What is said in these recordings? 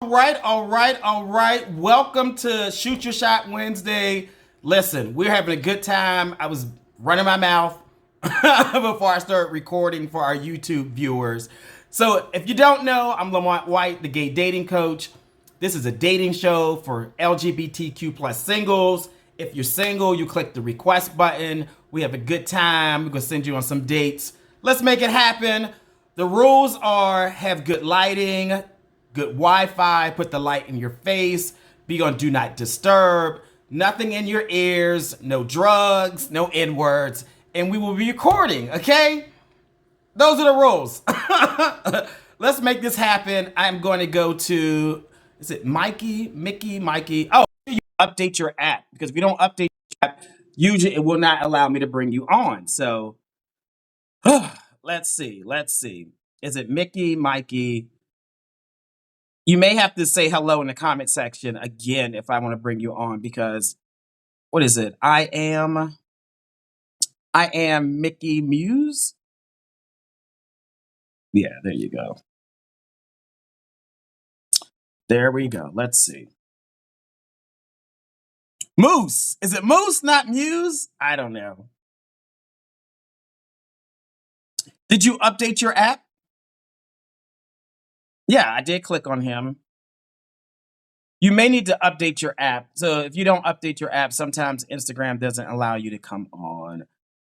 All right. Welcome to Shoot Your Shot Wednesday. Listen, we're having a good time. I was running my mouth before I started recording for our YouTube viewers. So, if you don't know, I'm Lamont White, the gay dating coach. This is a dating show for LGBTQ plus singles. If you're single, you click the request button. We have a good time. We're going to send you on some dates. Let's make it happen. The rules are have good lighting, good Wi-Fi, put the light in your face, be on do not disturb, nothing in your ears, no drugs, no N-words, and we will be recording, okay? Those are the rules. Let's make this happen. I'm going to go to, is it Mikey, Mickey, Mikey? Oh, you update your app, because if you don't update your app, usually it will not allow me to bring you on. So let's see. Is it Mickey, Mikey? You may have to say hello in the comment section again if I want to bring you on because what is it? I am Mickey Muse. Yeah, there you go. There we go. Let's see. Moose. Is it Moose, not Muse? I don't know. Did you update your app? Yeah, I did click on him. You may need to update your app. So if you don't update your app, sometimes Instagram doesn't allow you to come on.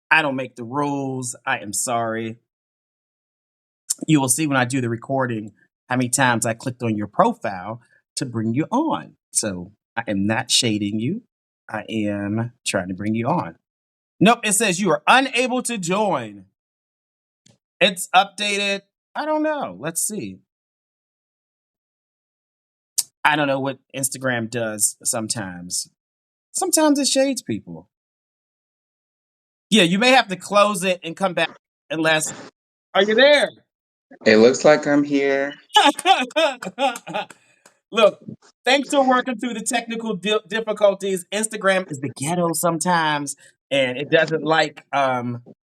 I don't make the rules. I am sorry. You will see when I do the recording how many times I clicked on your profile to bring you on. So I am not shading you. I am trying to bring you on. Nope, it says you are unable to join. It's updated. I don't know. Let's see. I don't know what Instagram does sometimes. Sometimes it shades people. Yeah, you may have to close it and come back unless. Are you there? It looks like I'm here. Look, thanks for working through the technical difficulties. Instagram is the ghetto sometimes, and it doesn't like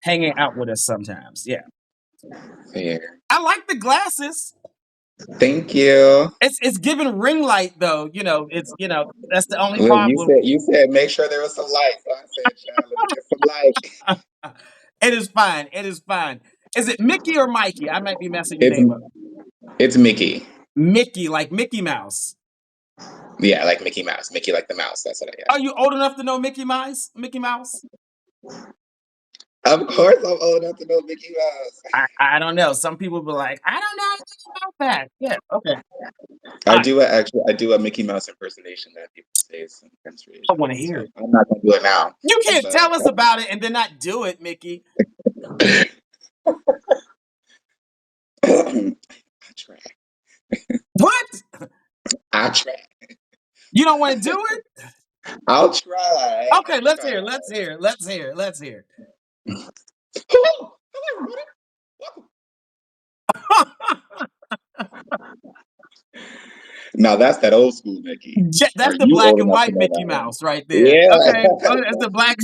hanging out with us sometimes. Yeah, Fair. I like the glasses. Thank you. It's giving ring light though. That's the only Look, you problem. said you said make sure there was some light. So I said, child, let me get some light. It is fine. It is fine. Is it Mickey or Mikey? I might be messing your It's name up. it's Mickey. Mickey, like Mickey Mouse. Yeah, like Mickey Mouse. Mickey like the mouse. That's what I Are got. you old enough to know Mickey Mouse? Mickey Mouse? Of course I'm old enough to know Mickey Mouse. I don't know. Some people be like, I don't know anything about that. Yeah, okay. I All right. do a Mickey Mouse impersonation that people say some Prince I region. want to hear So it. I'm not gonna do it now. You can't But tell us about it and then not do it, Mickey. I try. What? I try. You don't want to do it? I'll try. Okay, I'll let's try. hear. Let's hear. Let's hear. Let's hear. Hello, everybody. Welcome. Now that's that old school Mickey. Are That's the you black old and enough to white know Mickey that one? Mouse right there. Okay, Yeah. okay, that's the black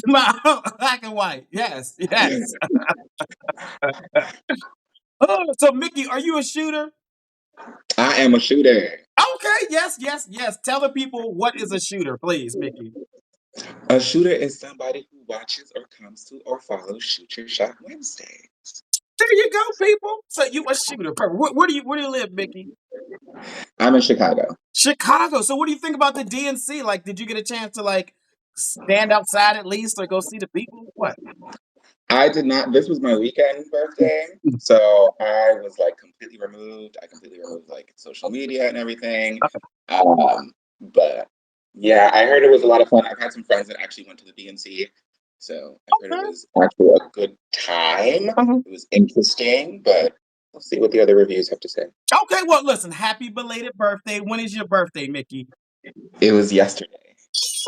black and white. Yes, yes. Oh, so Mickey, are you a shooter? I am a shooter. Okay, yes. Tell the people what is a shooter, please, Mickey. A shooter is somebody who watches or comes to or follows Shoot Your Shot Wednesday. There you go, people. So you a shooter. Where do you live, Mickey? I'm in Chicago. Chicago. So what do you think about the DNC? Like, did you get a chance to like stand outside at least or go see the people? What? I did not. This was my weekend birthday, so I was like completely removed. I completely removed like social media and everything. But yeah, I heard it was a lot of fun. I've had some friends that actually went to the DNC, so I heard it Okay. was actually a good time. Mhm. It was interesting, but we'll see what the other reviews have to say. Okay. Well, listen. Happy belated birthday. When is your birthday, Mickey? It was yesterday.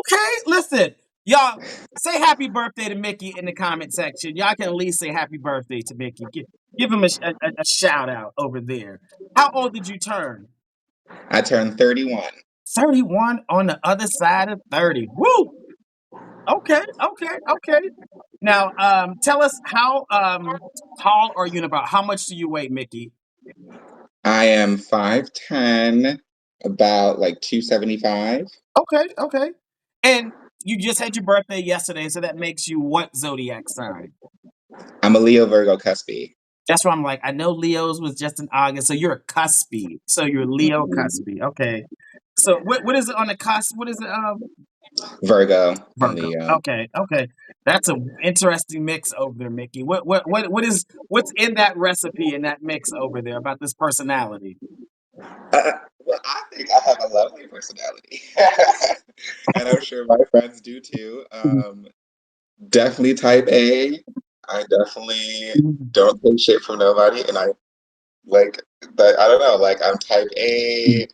Okay. Listen, y'all. Say happy birthday to Mickey in the comment section. Y'all can at least say happy birthday to Mickey. Give him a shout out over there. How old did you turn? I turned 31. 31 on the other side of 30. Woo! Okay. Now, tell us how tall are you and about how much do you weigh, Mickey? I am 5'10", About like 275. Okay. And you just had your birthday yesterday, so that makes you what zodiac sign? I'm a Leo Virgo cuspy. That's why I'm like, I know Leo's was just in August, so you're a cuspy. So you're Leo cuspy. Okay. So what is it on the cusp? What is it? Virgo and Virgo. Leo. Okay. That's an interesting mix over there, Mickey. What's in that recipe and that mix over there about this personality? Well, I think I have a lovely personality. And I'm sure my friends do too. Definitely type A. I definitely don't take shit from nobody. And I like that. I don't know. Like, I'm type A.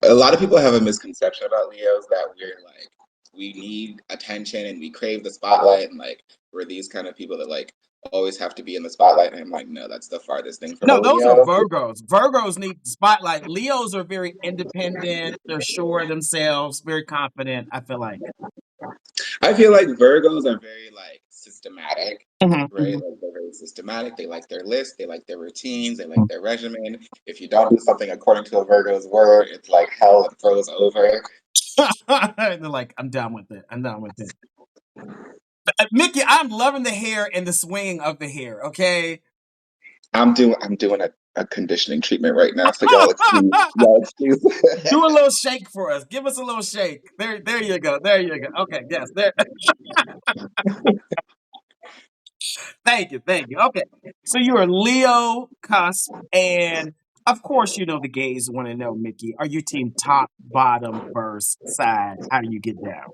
A lot of people have a misconception about Leos that we're like, we need attention and we crave the spotlight. And like, we're these kind of people that like always have to be in the spotlight. And I'm like, no, that's the farthest thing from a No, those are Leo. Virgos. Virgos need the spotlight. Leos are very independent. They're sure of themselves, very confident. I feel like. I feel like Virgos are very like systematic, right? Mhm. Like they're very systematic. They like their list, they like their routines, they like their regimen. If you don't do something according to a Virgo's word, it's like hell and froze over. They're like, I'm done with it. I'm done with it. Mickey, I'm loving the hair and the swinging of the hair. Okay. I'm doing a conditioning treatment right now, so y'all excuse. Do a little shake for us. Give us a little shake. There you go. There you go. Okay, yes, there. Thank you. Okay, so you're a Leo cusp, and of course, you know the gays want to know, Mickey. Are you team top, bottom, verse, side? How do you get down?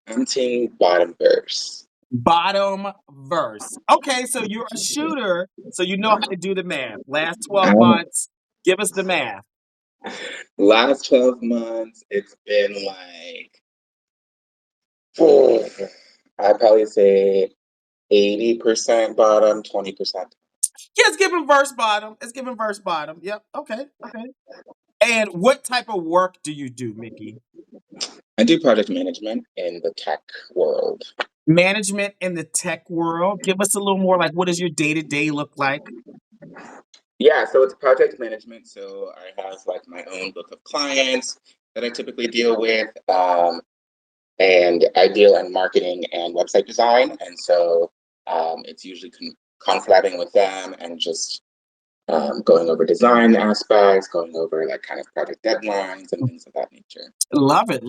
I'm team bottom verse. Bottom verse. Okay, so you're a shooter, so you know how to do the math. Last 12 I'm months, give us the math. last 12 months, it's been like I'd probably say 80% bottom, 20%. Yeah, it's giving verse bottom. It's giving verse bottom. Yep. Okay. And what type of work do you do, Mickey? I do project management in the tech world. Management in the tech world. Give us a little more like what does your day to day look like? Yeah, so it's project management. So I have like my own book of clients that I typically deal with, and I deal in marketing and website design. And so it's usually conflating with them and just going over design aspects, going over like kind of project deadlines and things of that nature. Love it.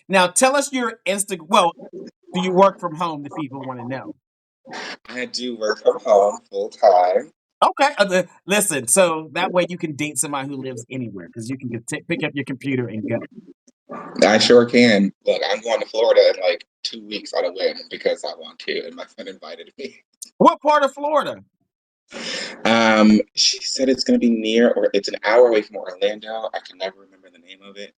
Now tell us your Instagram. Well, do you work from home? The people want to know. I do work from home full time. Okay. Listen, so that way you can date somebody who lives anywhere because you can pick up your computer and go. I sure can. Look, I'm going to Florida in like 2 weeks on a whim because I want to, and my friend invited me. What part of Florida? She said it's going to be near, or it's an hour away from Orlando. I can never remember the name of it,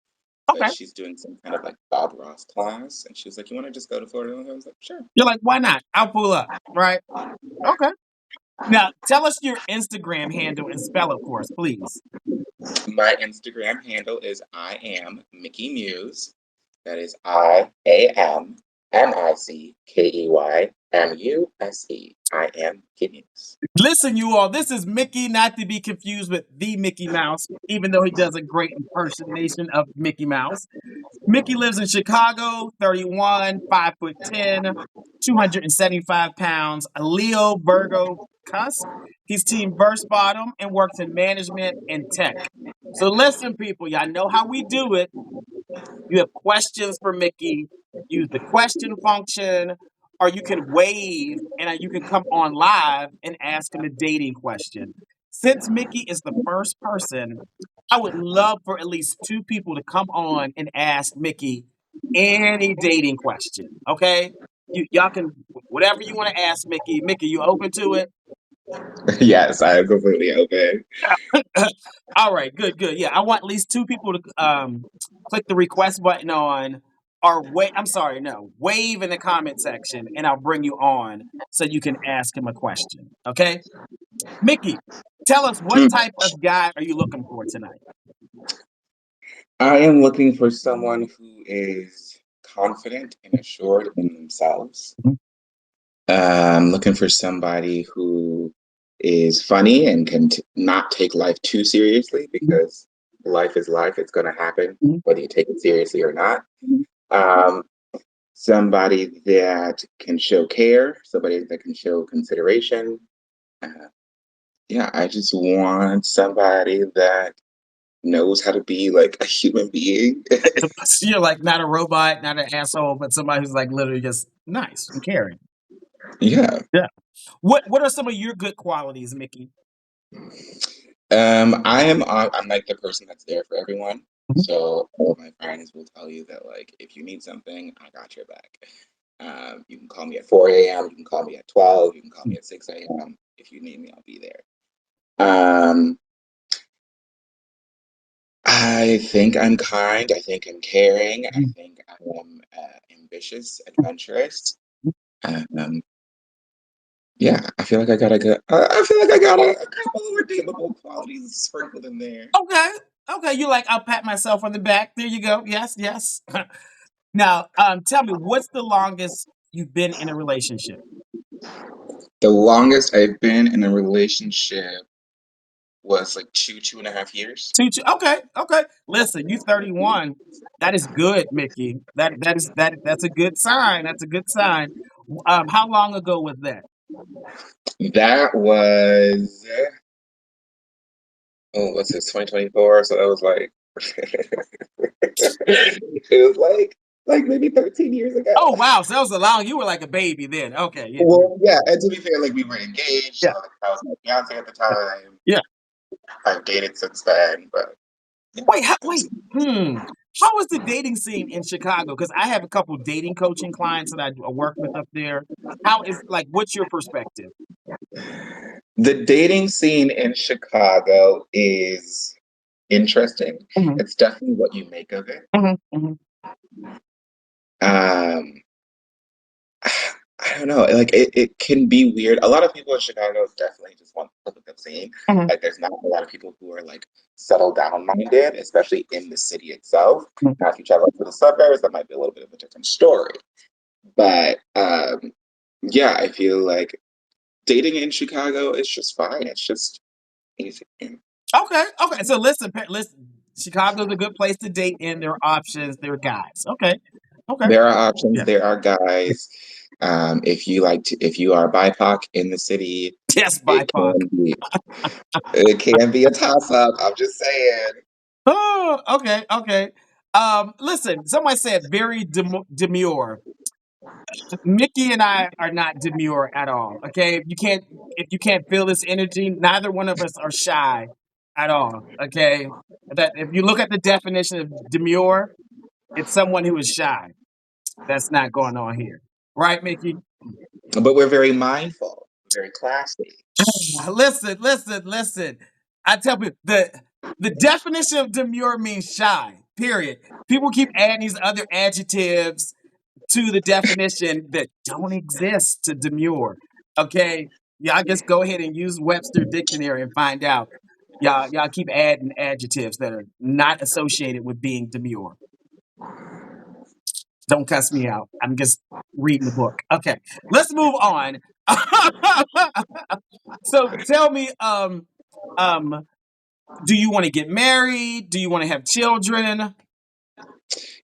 but Okay. she's doing some kind of like Bob Ross class, and she was like, "You want to just go to Florida?" And I was like, "Sure." You're like, why not? I'll pull up. Right. Okay. Now tell us your Instagram handle and spell it for us, please. My Instagram handle is I am Mickey Muse. That is IAMMICKEYMUSE. I am Mickey Muse. Listen, you all, this is Mickey, not to be confused with the Mickey Mouse, even though he does a great impersonation of Mickey Mouse. Mickey lives in Chicago, 31, 5'10", 275 pounds, a Leo Virgo cusp. He's team verse bottom and works in management and tech. So listen, people, y'all know how we do it. You have questions for Mickey, use the question function, or you can wave and you can come on live and ask him a dating question. Since Mickey is the first person, I would love for at least two people to come on and ask Mickey any dating question. Okay? Y'all can whatever you want to ask Mickey. Mickey, you open to it? Yes, I am completely open. All right, good. Yeah, I want at least two people to click the request button on or wait. I'm sorry, no, wave in the comment section, and I'll bring you on so you can ask him a question. Okay, Mickey, tell us what Mm. type of guy are you looking for tonight? I am looking for someone who is confident and assured in themselves. I'm looking for somebody who is funny and can not take life too seriously because life is life. It's going to happen, Mhm. whether you take it seriously or not. Mhm. Um, somebody that can show care, somebody that can show consideration. Uh, yeah, I just want somebody that knows how to be like a human being. So you're like not a robot, not an asshole, but somebody who's like literally just nice and caring. Yeah. Yeah. What are some of your good qualities, Mickey? I'm like the person that's there for everyone. Mhm. So all of my friends will tell you that like if you need something, I got your back. You can call me at 4 a.m. You can call me at 12. You can call me at 6 a.m. If you need me, I'll be there. Um, I think I'm kind. I think I'm caring. I Mhm. think I am ambitious, adventurous. Um, yeah, I feel like I got a good. I feel like I got a couple of redeemable qualities sprinkled in there. Okay. Okay. You like, I'll pat myself on the back. There you go. Yes, yes. Now, tell me, what's the longest you've been in a relationship? The longest I've been in a relationship was like 2.5 years. Okay, okay. Listen, you 31. That is good, Mickey. That's a good sign. That's a good sign. How long ago was that? That was what's this, 2024? So that was like it was like maybe 13 years ago. Oh wow, so that was a long. You were like a baby then. Okay, yeah, yeah, Well, yeah, and to be fair, like we were engaged, so yeah, like I was my fiance at the yeah. time. Yeah. I've dated since then, but yeah, Wait, that was How is the dating scene in Chicago? Because I have a couple dating coaching clients that I work with up there. How is like? What's your perspective? the dating scene in Chicago is interesting. Mhm, It's definitely what you make of it. mhm, mhm, Um, I don't know. Like it can be weird. A lot of people in Chicago definitely just want to look at the scene. mhm, Like there's not a lot of people who are like settled down minded, especially in the city itself. mhm. Now if you travel to the suburbs, that might be a little bit of a different story. But yeah, I feel like dating in Chicago is just fine. It's just easy. Okay, okay. So listen, listen. Chicago's a good place to date in. There are options. There are guys. Okay, okay. There are options, Yeah. there are guys. If you are BIPOC in the city, Yes, it BIPOC. can be it can be a toss up. I'm just saying. Oh, okay, okay. Listen. Somebody said very demure. Mickey and I are not demure at all. Okay, if you can't feel this energy, neither one of us are shy at all. Okay, that if you look at the definition of demure, it's someone who is shy. That's not going on here, right, Mickey? But we're very mindful, very classy. Listen, listen, listen. I tell people the definition of demure means shy. Period. People keep adding these other adjectives to the definition that don't exist to demure. Okay, y'all just go ahead and use Webster Dictionary and find out. Y'all keep adding adjectives that are not associated with being demure. Don't cuss me out. I'm just reading the book. Okay, let's move on. So tell me, um, do you want to get married? Do you want to have children?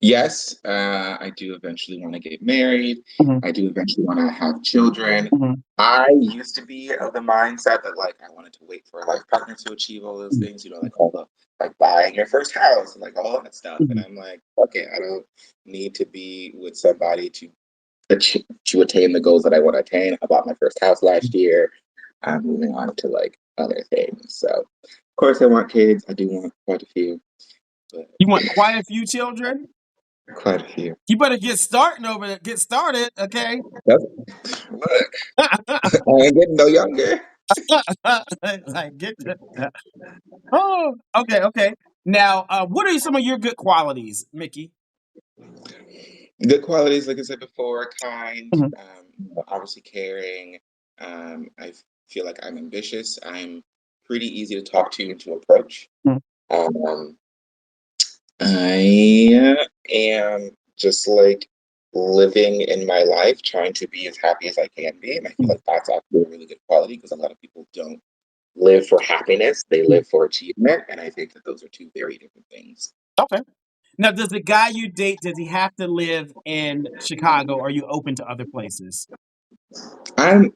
Yes, I do eventually want to get married. Mhm, I do eventually want to have children. mhm, I used to be of the mindset that like I wanted to wait for a life partner to achieve all those mhm, things, like all the like buying your first house and like all that stuff. And mhm. I'm like, okay, I don't need to be with somebody to attain the goals that I want to attain. I bought my first house last year. I'm moving on to like other things. So of course I want kids. I do want quite a few, but You want quite a few children? quite a few. You better get starting over there. Get started, okay? That's, look, I ain't getting no younger. Like get oh, okay, okay. Now, what are some of your good qualities, Mickey? Good qualities, like I said before, kind, Mhm, obviously caring. I feel like I'm ambitious. I'm pretty easy to talk to and to approach. mhm, Um, I am just like living in my life, trying to be as happy as I can be. And I feel mhm. like that's actually a really good quality because a lot of people don't live for happiness. They live for achievement. And I think that those are two very different things. Okay. Now, does the guy you date, does he have to live in Chicago, or are you open to other places? I'm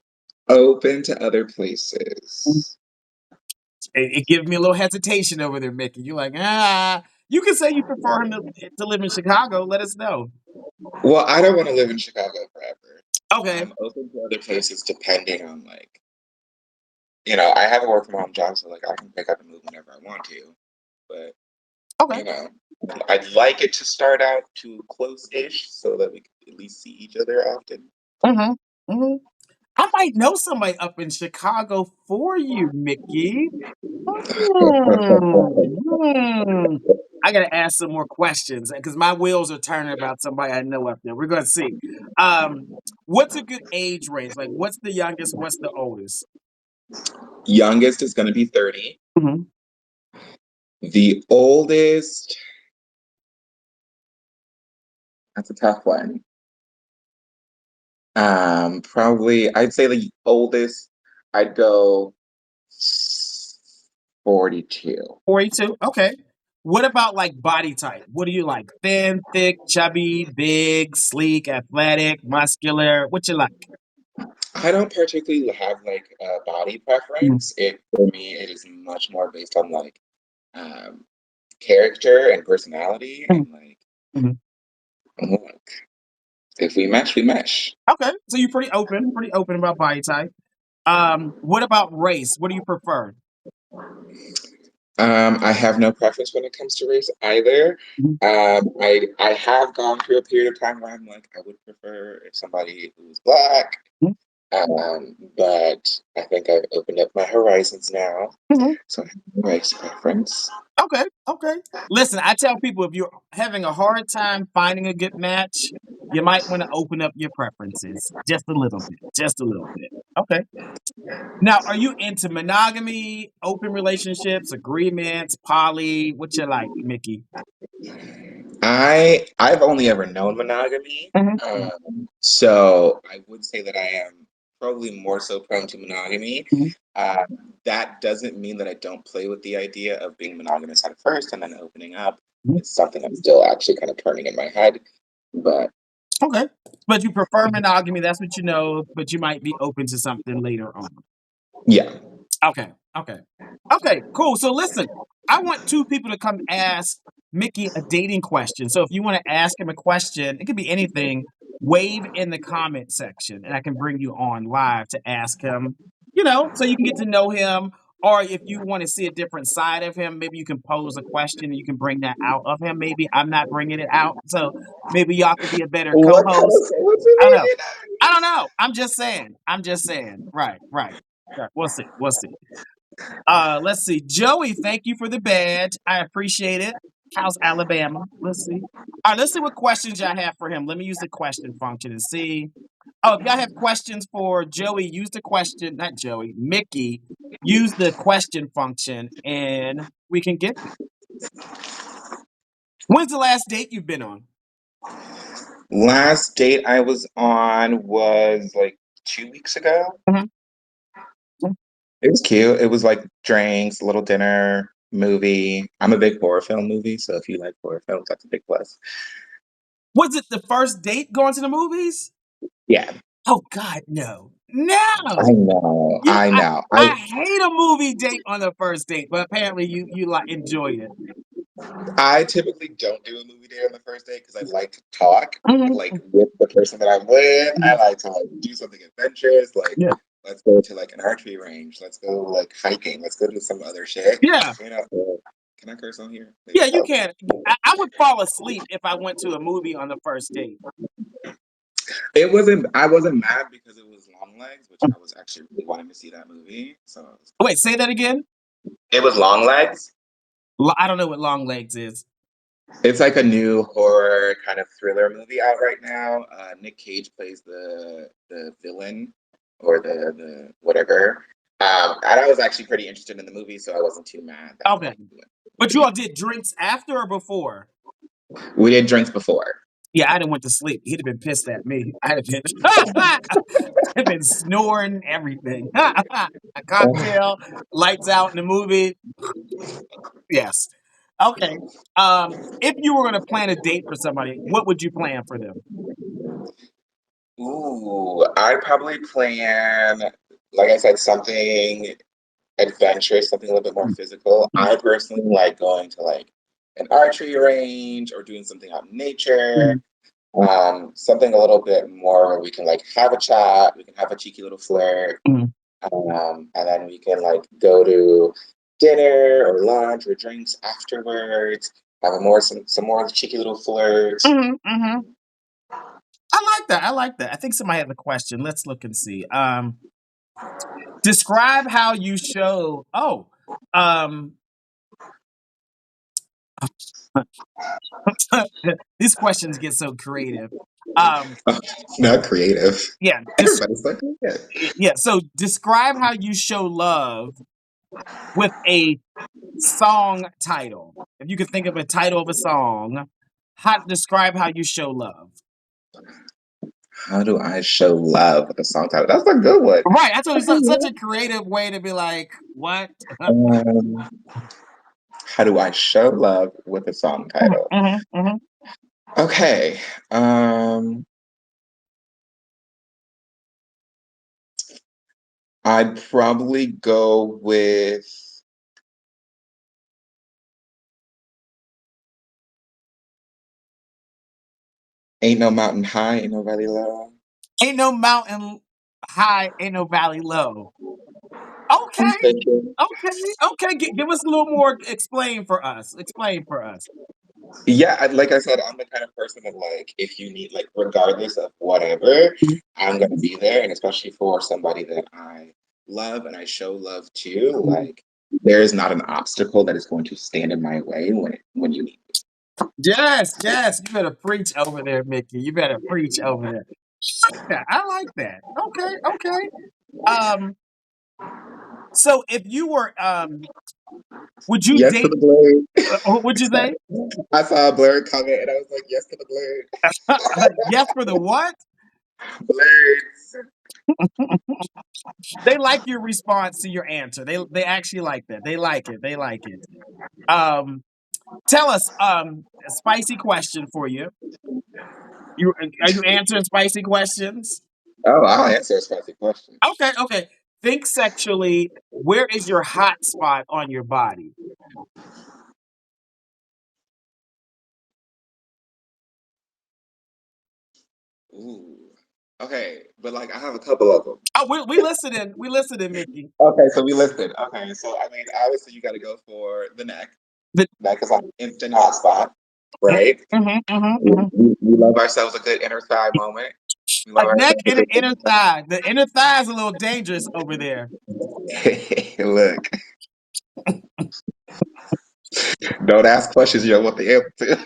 open to other places. It gives me a little hesitation over there, Mickey. You're like, you can say you prefer him to live in Chicago. Let us know. Well, I don't want to live in Chicago forever. Okay. I'm open to other places depending on like, I have a work from home job, so like I can pick up and move whenever I want to. But Okay. you know, I'd like it to start out to close-ish so that we can at least see each other often. Mm-hmm. Mm-hmm. I might know somebody up in Chicago for you, Mickey. Hmm. I gotta ask some more questions because my wheels are turning about somebody I know up there. We're gonna see. What's a good age range? Like, what's the youngest? What's the oldest? Youngest is going to be 30. Mm-hmm. The oldest, that's a tough one. Probably, I'd say the oldest, I'd go 42. 42. Okay. What about like body type? What do you like? Thin, thick, chubby, big, sleek, athletic, muscular? What you like? I don't particularly have like a body preference. For me, it is much more based on like um, character and personality, and like, Mm-hmm. look, if we mesh, we mesh. Okay, so you're pretty open about body type. What about race? What do you prefer? I have no preference when it comes to race either. Mhm. I have gone through a period of time where I'm like, I would prefer if somebody who's black. But I think I've opened up my horizons now. Mhm. So I have no race preference. Okay, okay. Listen, I tell people if you're having a hard time finding a good match, you might want to open up your preferences just a little bit, just a little bit. Okay. Now, are you into monogamy, open relationships, agreements, poly? What you like, Mickey? I've only ever known monogamy. Mhm. So I would say that I am probably more so prone to monogamy. Mhm. Uh, that doesn't mean that I don't play with the idea of being monogamous at first and then opening up. Mhm. It's something I'm still actually kind of turning in my head. But Okay. But you prefer monogamy, that's what you know, but you might be open to something later on. yeah. Okay, okay. Okay, cool. So listen, I want two people to come ask Mickey a dating question. So if you want to ask him a question, it could be anything, wave in the comment section and I can bring you on live to ask him, so you can get to know him. Or if you want to see a different side of him, maybe you can pose a question and you can bring that out of him. Maybe I'm not bringing it out. So maybe y'all could be a better What kind co-host. of what's in I don't know. it? I don't know. I'm just saying. I'm just saying. Right, right. Right. We'll see. We'll see. Let's see. Joey, thank you for the badge. I appreciate it. How's Alabama? Let's see. All right, let's see what questions y'all have for him. Let me use the question function and see. Oh, if y'all have questions for Joey, use the question, not Joey, Mickey, use the question function and we can get them. When's the last date you've been on? Last date I was on was like 2 weeks ago. Mhm. It was cute. It was like drinks, a little dinner, movie. I'm a big horror film movie, so if you like horror films, that's a big plus. Was it the first date going to the movies? Yeah, Oh God, no. I No. know. You I I know. I hate a movie date on the first date, but apparently you like enjoy it. I typically don't do a movie date on the first date because I like to talk like Mhm. with the person that I'm with. I Mhm. like to like do something adventurous, like Yeah. let's go to like an archery range, let's go like hiking, let's go do some other shit. Yeah. Can I curse on here? Yeah, Maybe you probably. can. I would fall asleep if I went to a movie on the first date. I wasn't mad because it was Long Legs, which I was actually really wanting to see that movie. So Wait, say that again? it was Long Legs. I don't know what long legs is. It's like a new horror kind of thriller movie out right now. Nick Cage plays the villain or the whatever. And I was actually pretty interested in the movie, so I wasn't too mad that Okay. But you all did drinks after or before? we did drinks before. Yeah, I'd have went to sleep. He'd have been pissed at me. I'd have been, I'd been snoring everything. A cocktail, lights out in the movie. Yes. Okay. If you were going to plan a date for somebody, what would you plan for them? Ooh, I'd probably plan, like I said, something adventurous, something a little bit more physical. I personally like going to like an archery range or doing something out in nature. Mhm. Something a little bit more where we can like have a chat, we can have a cheeky little flirt, Mhm. and then we can like go to dinner or lunch or drinks afterwards, have a more some more cheeky little flirts. Mhm. Mhm. I like that. I like that. I think somebody has a question. Let's look and see. Describe how you show. Oh, um, these questions get so creative. Um, Not creative. yeah, Everybody's like, yeah. yeah. So describe how you show love with a song title. If you could think of a title of a song, describe how you show love. How do I show love with a song title? That's a good one. Right. That's what it's Okay, such a creative way to be like, what? Um, how do I show love with a song title? Mhm, mhm. Okay. Um, I'd probably go with Ain't No Mountain High, Ain't No Valley Low. Ain't no mountain high, ain't no valley low. Okay, Thank you. okay. Give us a little more. Explain for us. Explain for us. Yeah, like I said, I'm the kind of person that like if you need like regardless of whatever, I'm gonna be there. And especially for somebody that I love and I show love to, like there is not an obstacle that is going to stand in my way when you need me. Yes, yes. You better preach over there, Mickey. You better preach over there. Yeah, I like that. Okay, okay. Um, so if you were, would you Yes to the date? blurred. Would you say? I saw a blurred comment and I was like, yes to the blurred. Yes for the what? Blurreds. They like your response to your answer. They actually like that. They like it. They like it. Um, tell us. A spicy question for you. You are you answering spicy questions? Oh, I'll answer a spicy question. Okay, okay. Think sexually. Where is your hot spot on your body? Ooh. Okay, but like I have a couple of them. Oh, we listening. We listening, Mickey. Okay, so we listed. Okay, so I mean, obviously you got to go for the neck. The, Neck is like instant hotspot, right? mhm. We love ourselves a good inner thigh moment. We A love neck ourselves a and an good. inner thigh. The inner thigh is a little dangerous over there. Look, don't ask questions you don't want the answer to.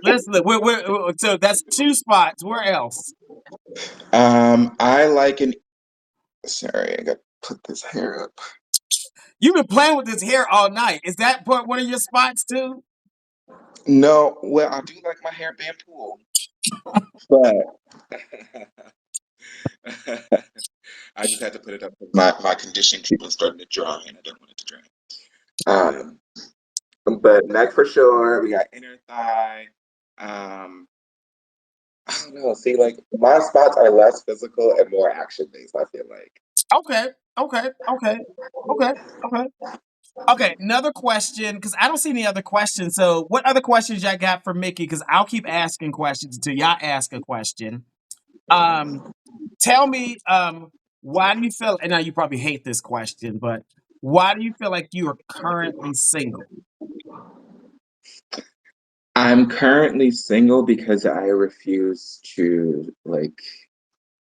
Listen, so that's two spots. Where else? I like an. Sorry, I got to put this hair up. You've been playing with this hair all night. Is that part one of your spots too? No, well, I do like my hair being pulled, but I just had to put it up. My condition treatment starting to dry, and I don't want it to dry. Um, but neck for sure. We got inner thigh. Um, I don't know. See, like my spots are less physical and more action based. I feel like. Okay, okay, okay, okay, okay. Okay, another question because I don't see any other questions. So, what other questions y'all got for Mickey? Because I'll keep asking questions until y'all ask a question. Um, tell me, why do you feel? And now you probably hate this question, but why do you feel like you are currently single? I'm currently single because I refuse to like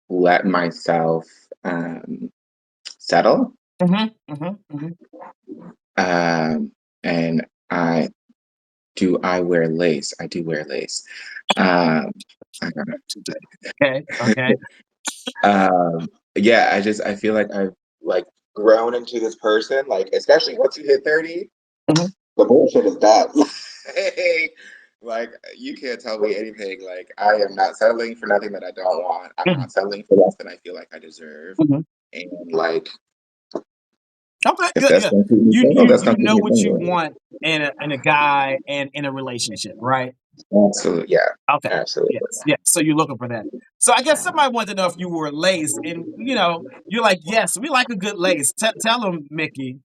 let myself settle. Mm-hmm. Um, and I wear lace. I do wear lace. Um, I don't know. Okay, okay. Yeah, I feel like I've like grown into this person, like especially once you hit 30, Mhm. the bullshit is done. Hey, Like, you can't tell me anything. Like, I am not settling for nothing that I don't want. I'm Mhm, not settling for less than I feel like I deserve. mhm. And like, Okay, if good, that's good. gonna keep me You single, you that's you gonna keep know me what you single. want in a guy and in a relationship, right? Absolutely, yeah, Okay. absolutely. Yes, yes. So you're looking for that. So I guess somebody wanted to know if you were lace, and you're like, yes, we like a good lace. Tell them, Mickey.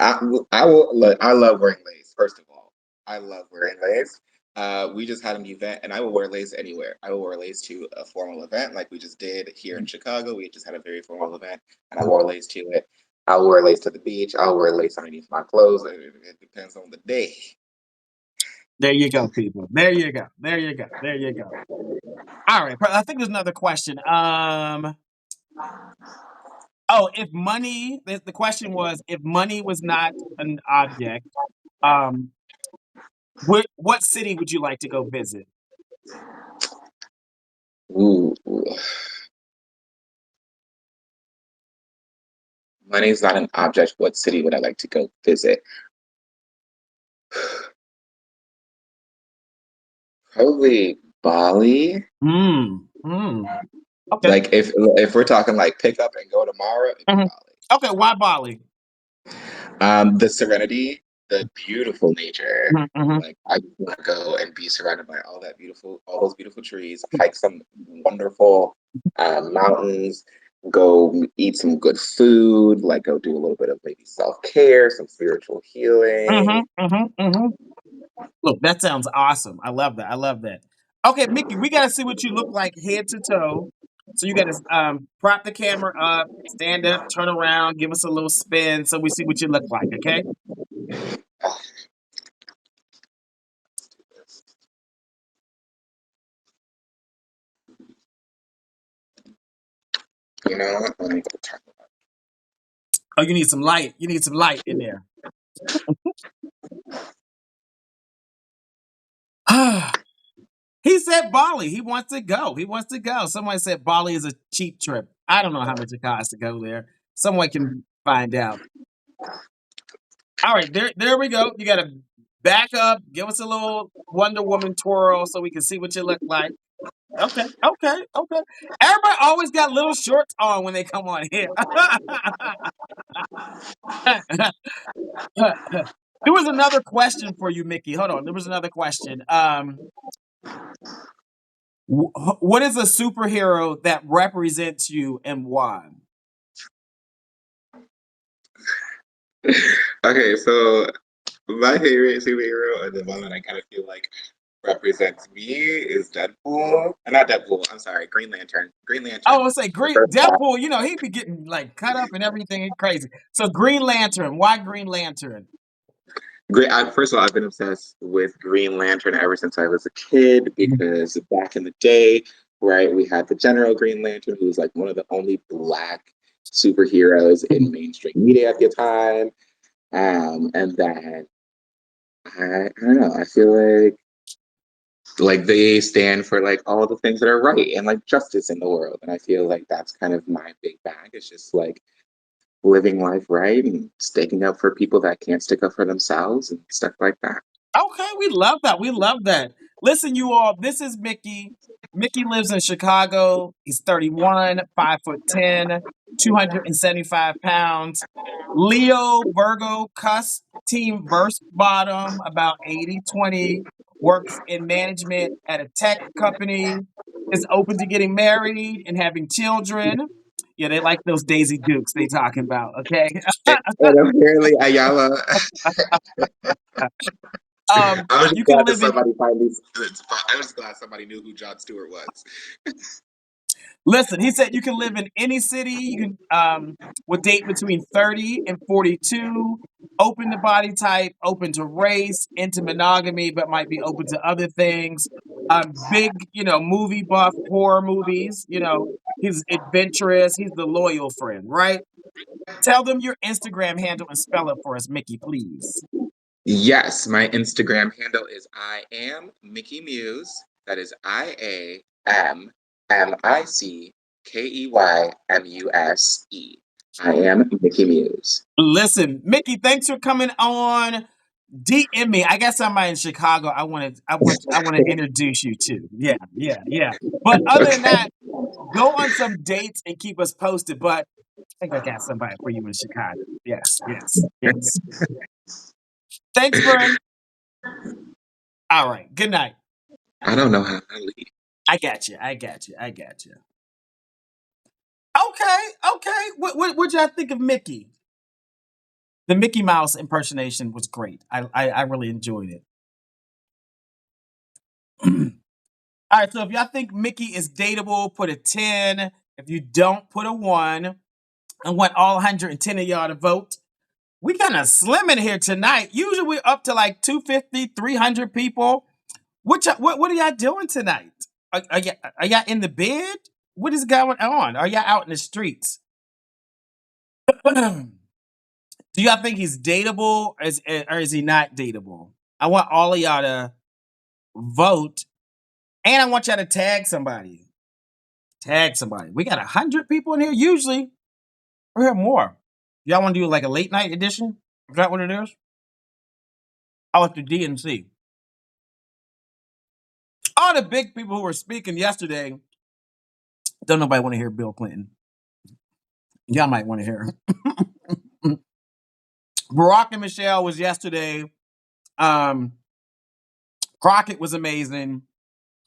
I will. Look, I love wearing lace. First of all, I love wearing lace. We just had an event, and I will wear lace anywhere. I will wear lace to a formal event, like we just did here in Chicago. We just had a very formal event, and I wore lace to it. I'll wear lace to the beach. I'll wear lace underneath my clothes. It depends on the day. There you go, people. There you go. There you go. There you go. All right. I think there's another question. Oh, if money. The question was, if money was not an object, um, what city would you like to go visit? Ooh, money is not an object. What city would I like to go visit? Probably Bali. Hmm. Hmm. Okay. Like if we're talking like pick up and go tomorrow, it'd be Mhm. Bali. Okay. Why Bali? The serenity, the beautiful nature. Mhm, mhm. Like I just want to go and be surrounded by all those beautiful trees, hike some wonderful mountains, go eat some good food, like go do a little bit of maybe self-care, some spiritual Mhm, healing. mhm, mhm. Look, that sounds awesome. I love that. I love that. Okay, Mickey, we gotta see what you look like head to toe. So you gotta prop the camera up, stand up, turn around, give us a little spin so we see what you look like, okay? You know, let me go turn. Oh, you need some light. You need some light in there. He said Bali. He wants to go. He wants to go. Somebody said Bali is a cheap trip. I don't know how much it costs to go there. Someone can find out. All right, there we go. You got to back up, give us a little Wonder Woman twirl so we can see what you look like. Okay, okay, okay. Everybody always got little shorts on when they come on here. There was another question for you, Mickey. Hold on. There was another question. What is a superhero that represents you and why? Okay, so my favorite superhero, or the one that I kind of feel like represents me, is Deadpool. Not Deadpool. I'm sorry, Green Lantern. Green Oh, Lantern. it's like The Green first one. Deadpool. He'd be getting like cut up and everything. It's crazy. So Green Lantern. Why Green Lantern? First of all, I've been obsessed with Green Lantern ever since I was a kid because back in the day, right, we had the General Green Lantern, who was like one of the only black superheroes in mainstream media at the time. And then I don't know, I feel like they stand for like all the things that are right and like justice in the world. And I feel like that's kind of my big bag. It's just like living life right and sticking up for people that can't stick up for themselves and stuff like that. Okay, we love that. We love that. Listen, you all, this is Mickey. Mickey lives in Chicago. He's 31, 5'10", 275 pounds. Leo, Virgo, Cuss, team verse bottom, about 80-20. Works in management at a tech company. Is open to getting married and having children. Yeah, they like those Daisy Dukes they talking about, okay? And apparently Ayala, I'm just You can glad that live in somebody finally, I'm just glad somebody knew who John Stewart was. Listen, he said you can live in any city. You can would date between 30 and 42, open to body type, open to race, into monogamy, but might be open to other things. Big, movie buff, horror movies, he's adventurous, he's the loyal friend, right? Tell them your Instagram handle and spell it for us, Mickey, please. Yes, my Instagram handle is I am Mickey Muse. That is IAMMICKEYMUSE. I am Mickey Muse. Listen, Mickey, thanks for coming on. DM me. I got somebody in Chicago. I want to introduce you to. Yeah, yeah, yeah. But other than that, go on some dates and keep us posted. But I think I got somebody for you in Chicago. Yes, yes, yes. Thanks, friend. All right. Good night. I don't know how I leave. I got you. I got you. I got you. Okay. Okay. What y'all think of Mickey? The Mickey Mouse impersonation was great. I really enjoyed it. All right. So if y'all think Mickey is dateable, put a 10. If you don't, put a 1. I want all 110 of y'all to vote. We kind of slim in here tonight. Usually we're up to like 250, 300 people. What are y'all doing tonight? Are y'all in the bed? What is going on? Are y'all out in the streets? Do y'all think he's dateable or is he not dateable? I want all of y'all to vote, and I want y'all to tag somebody. Tag somebody. We got 100 people in here. Usually we have more. Y'all want to do like a late night edition? Is that what it is? I want the DNC. All the big people who were speaking yesterday. Don't nobody want to hear Bill Clinton. Y'all might want to hear. Barack and Michelle was yesterday. Um, Crockett was amazing.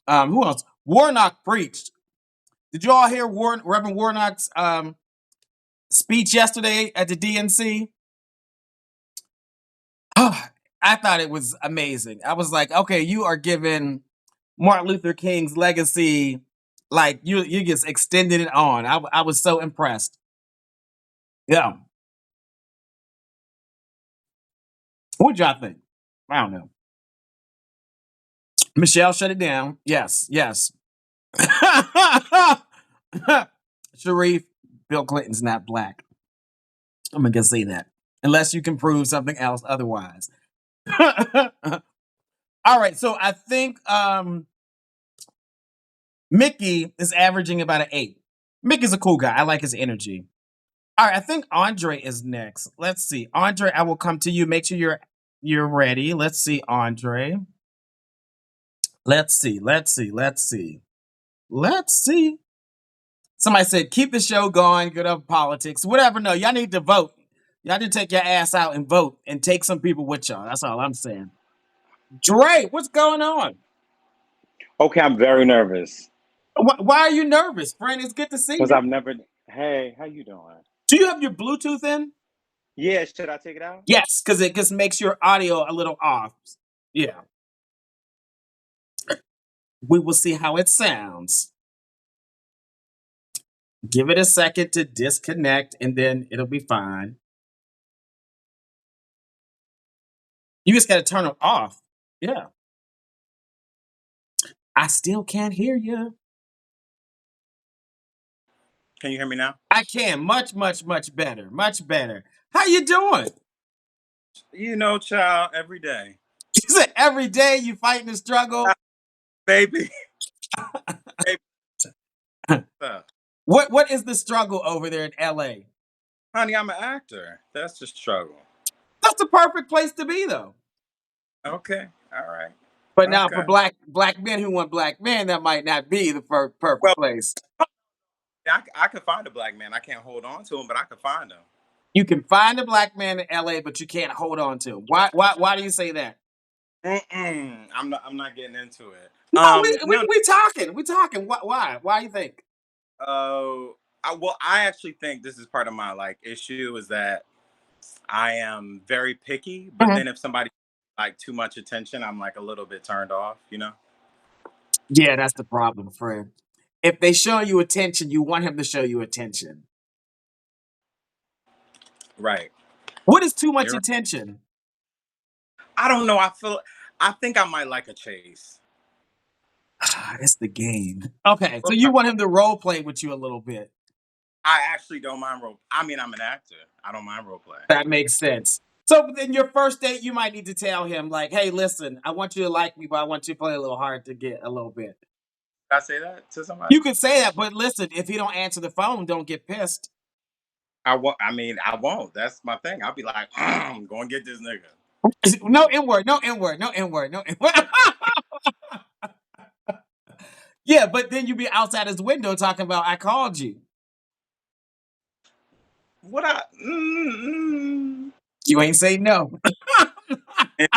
Who else? Warnock preached. Did you all hear Reverend Warnock's speech yesterday at the DNC? I thought it was amazing. I was like, okay, you are giving Martin Luther King's legacy, like you just extended it on. I was so impressed. Yeah. What y'all think? I don't know. Michelle shut it down. Yes, yes. Sharif, Bill Clinton's not black. I'm gonna say that. Unless you can prove something else otherwise. All right, so I think Mickey is averaging about an 8. Mickey's a cool guy. I like his energy. All right, I think Andre is next. Let's see. Andre, I will come to you. Make sure you're ready. Let's see, Andre. Let's see. Let's see. Let's see. Let's see. Somebody said, keep the show going, good up politics. Whatever. No, y'all need to vote. Y'all need to take your ass out and vote and take some people with y'all. That's all I'm saying. Dre, what's going on? Okay, I'm very nervous Why are you nervous, friend? It's good to see because you. I've never. Hey, how you doing? Do you have your Bluetooth in? Yeah, should I take it out? Yes, because it just makes your audio a little off. Yeah. We will see how it sounds. Give it a second to disconnect and then it'll be fine. You just got to turn it off. Yeah. I still can't hear you. Can you hear me now? I can. Much, much, much better. Much better. How you doing? You know, child, every day, You said every day you fighting the struggle. baby. Baby, What is the struggle over there in LA? honey, I'm an actor. That's the struggle. That's the perfect place to be though. Okay, all right, But now for okay. black men who want black men, that might not be the perfect Well, place. I could find a black man. I can't hold on to him, but I could find him. You can find a black man in LA, but you can't hold on to him. Why do you say that? I'm not getting into it. No, No. we talking. We talking. Why? Why do you think? Well, I actually think this is part of my like issue is that I am very picky, but Mhm. then if somebody like too much attention, I'm like a little bit turned off, you know? Yeah, that's the problem, friend. If they show you attention, you want him to show you attention. Right. What is too much You're right. attention? I don't know. I think I might like a chase. It's the game. Okay, so Well, you want him to role play with you a little bit. I actually don't mind role. I mean, I'm an actor. I don't mind role play. That makes sense. So then your first date, you might need to tell him, like, hey, listen, I want you to like me, but I want you to play a little hard to get a little bit. Did I say that to somebody? You could say that, but listen, if he don't answer the phone, don't get pissed. I won't. I mean, I won't. That's my thing. I'll be like, go and get this nigga. No N word, no N word, no N word, no N word. Yeah, but then you be outside his window talking about I called you. What I You ain't say no. in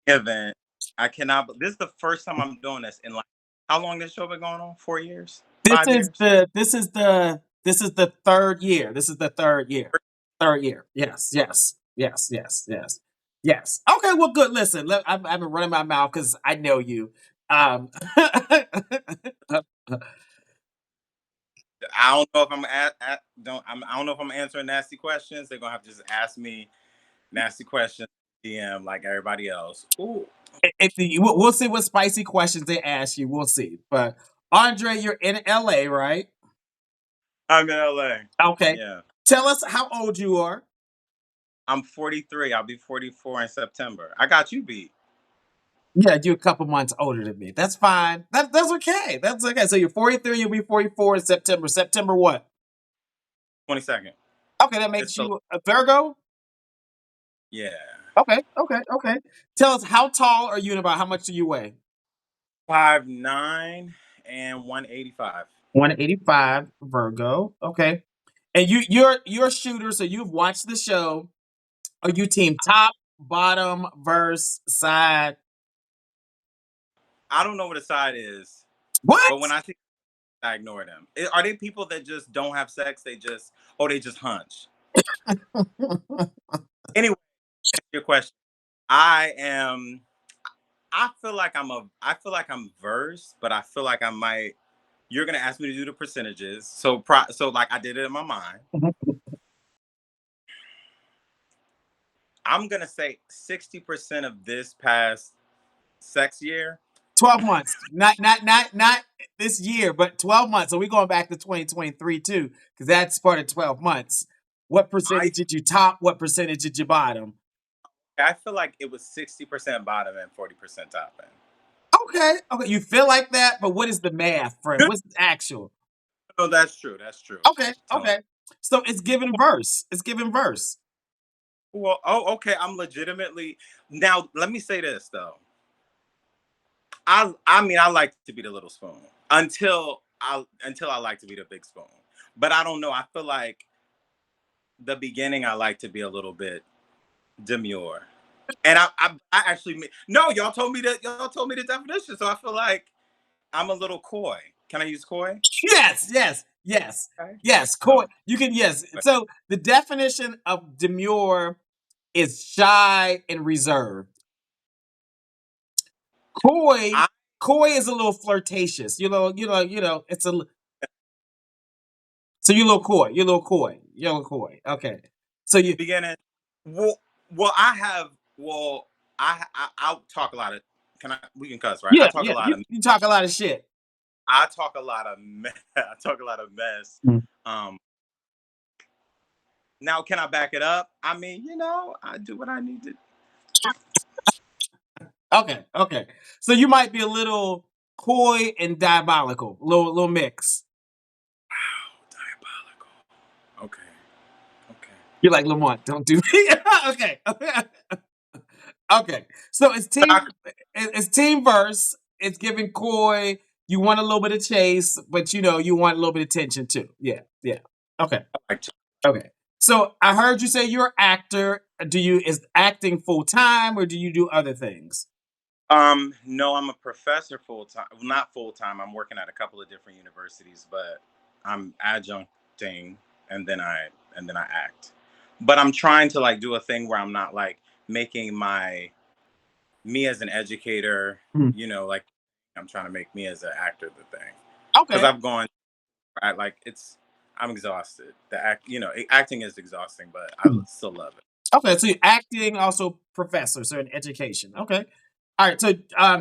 event, I cannot. This is the first time I'm doing this in like how long this show been going on? 4 years? This 5 years? is the third year. This is the third year. Third year. Yes, yes, yes, yes, yes, yes. Okay, well, good. Listen, I've been running my mouth because I know you. Um, I don't know if I don't know if I'm answering nasty questions. They're gonna have to just ask me nasty questions, DM like everybody else. Ooh, we'll see what spicy questions they ask you. We'll see. But Andre, you're in LA, right? I'm in LA. Okay. Yeah, Tell us how old you are. I'm 43. I'll be 44 in September. I got you beat. Yeah, you're a couple months older than me. That's fine. That's okay. That's okay. So you're 43, you'll be 44 in September. September what? 22nd. Okay, that It's makes the you a Virgo? yeah. Okay, okay, okay. Tell us how tall are you and about how much do you weigh? 5'9" and 185. 185 Virgo. Okay. And you're a shooter, so you've watched the show. Are you team top, bottom, verse, side? I don't know what a side is, What? but when I see, I ignore them. Are they people that just don't have sex? They just hunch. Anyway, your question. I am. I feel like I'm verse, but I feel like I might. You're gonna ask me to do the percentages, so like I did it in my mind. I'm gonna say 60% of this past sex year. 12 months. Not this year, but 12 months. So we're going back to 2023 too, because that's part of 12 months. What I percentage did you top? What percentage did you bottom? I feel like it was 60% bottom and 40% top end. Okay. Okay. You feel like that, but what is the math, friend? What's the actual? No, that's true. That's true. Okay. Tell me. Okay. So it's given verse. It's given verse. Well, oh, okay. I'm legitimately now. Let me say this though. I mean, I like to be the little spoon until I like to be the big spoon. But I don't know. I feel like the beginning I like to be a little bit demure. And I actually no, y'all told me the definition, so I feel like I'm a little coy. Can I use coy? Yes. Yes. Yes. Okay. Yes. Coy. Oh, You can, yes. So the definition of demure is shy and reserved. Coy, I coy is a little flirtatious. It's so you're a little coy. You're a little coy. You're a little coy. Okay. So you beginning. Well, well, I have. Well, I'll talk a lot of. Can I? We can cuss, right? I yeah, talk a yeah, lot you, of. you talk a lot of shit. I talk a lot of mess. I talk a lot of mess. Mm. Um. Now, can I back it up? I mean, I do what I need to. Okay, okay. So you might be a little coy and diabolical. Little mix. Wow, diabolical. Okay. Okay. You're like Lamont, don't do me. Okay. Okay. So it's team verse. It's giving coy. You want a little bit of chase, but you want a little bit of tension too. Yeah, yeah. Okay. Okay. So I heard you say you're an actor. Is acting full time or do you do other things? No, I'm a professor full time. Not full time. I'm working at a couple of different universities, but I'm adjuncting and then I act. But I'm trying to like do a thing where I'm not like making my me as an educator, Hmm. like I'm trying to make me as an actor the thing. Because Okay. I've gone right like I'm exhausted. Acting is exhausting, but I Hmm. still love it. Okay. So you're acting, also professor, so in education. Okay. All right. So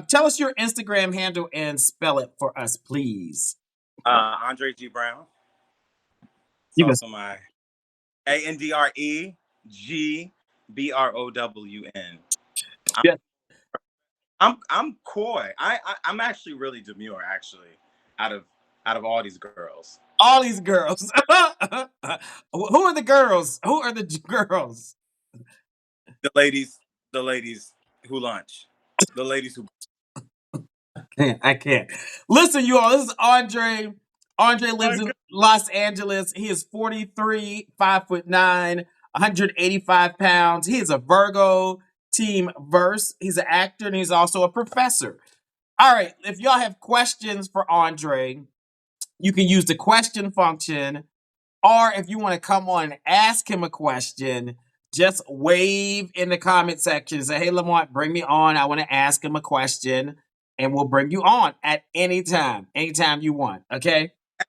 tell us your Instagram handle and spell it for us, please. Andre G. Brown. It's You must. also my AndreGBROWN. I'm Yeah. I'm coy. I'm actually really demure actually out of all these girls. All these girls. Who are the girls? Who are the girls? The ladies, the ladies who lunch, the ladies who. I can't. Listen, you all, this is Andre. Andre lives in Los Angeles. He is 43, 5'9", 185 pounds. He is a Virgo, team verse. He's an actor and he's also a professor. All right, if y'all have questions for Andre, you can use the question function, or if you want to come on and ask him a question, just wave in the comment section and say, hey, Lamont, bring me on. I want to ask him a question, and we'll bring you on at any time you want. Okay? I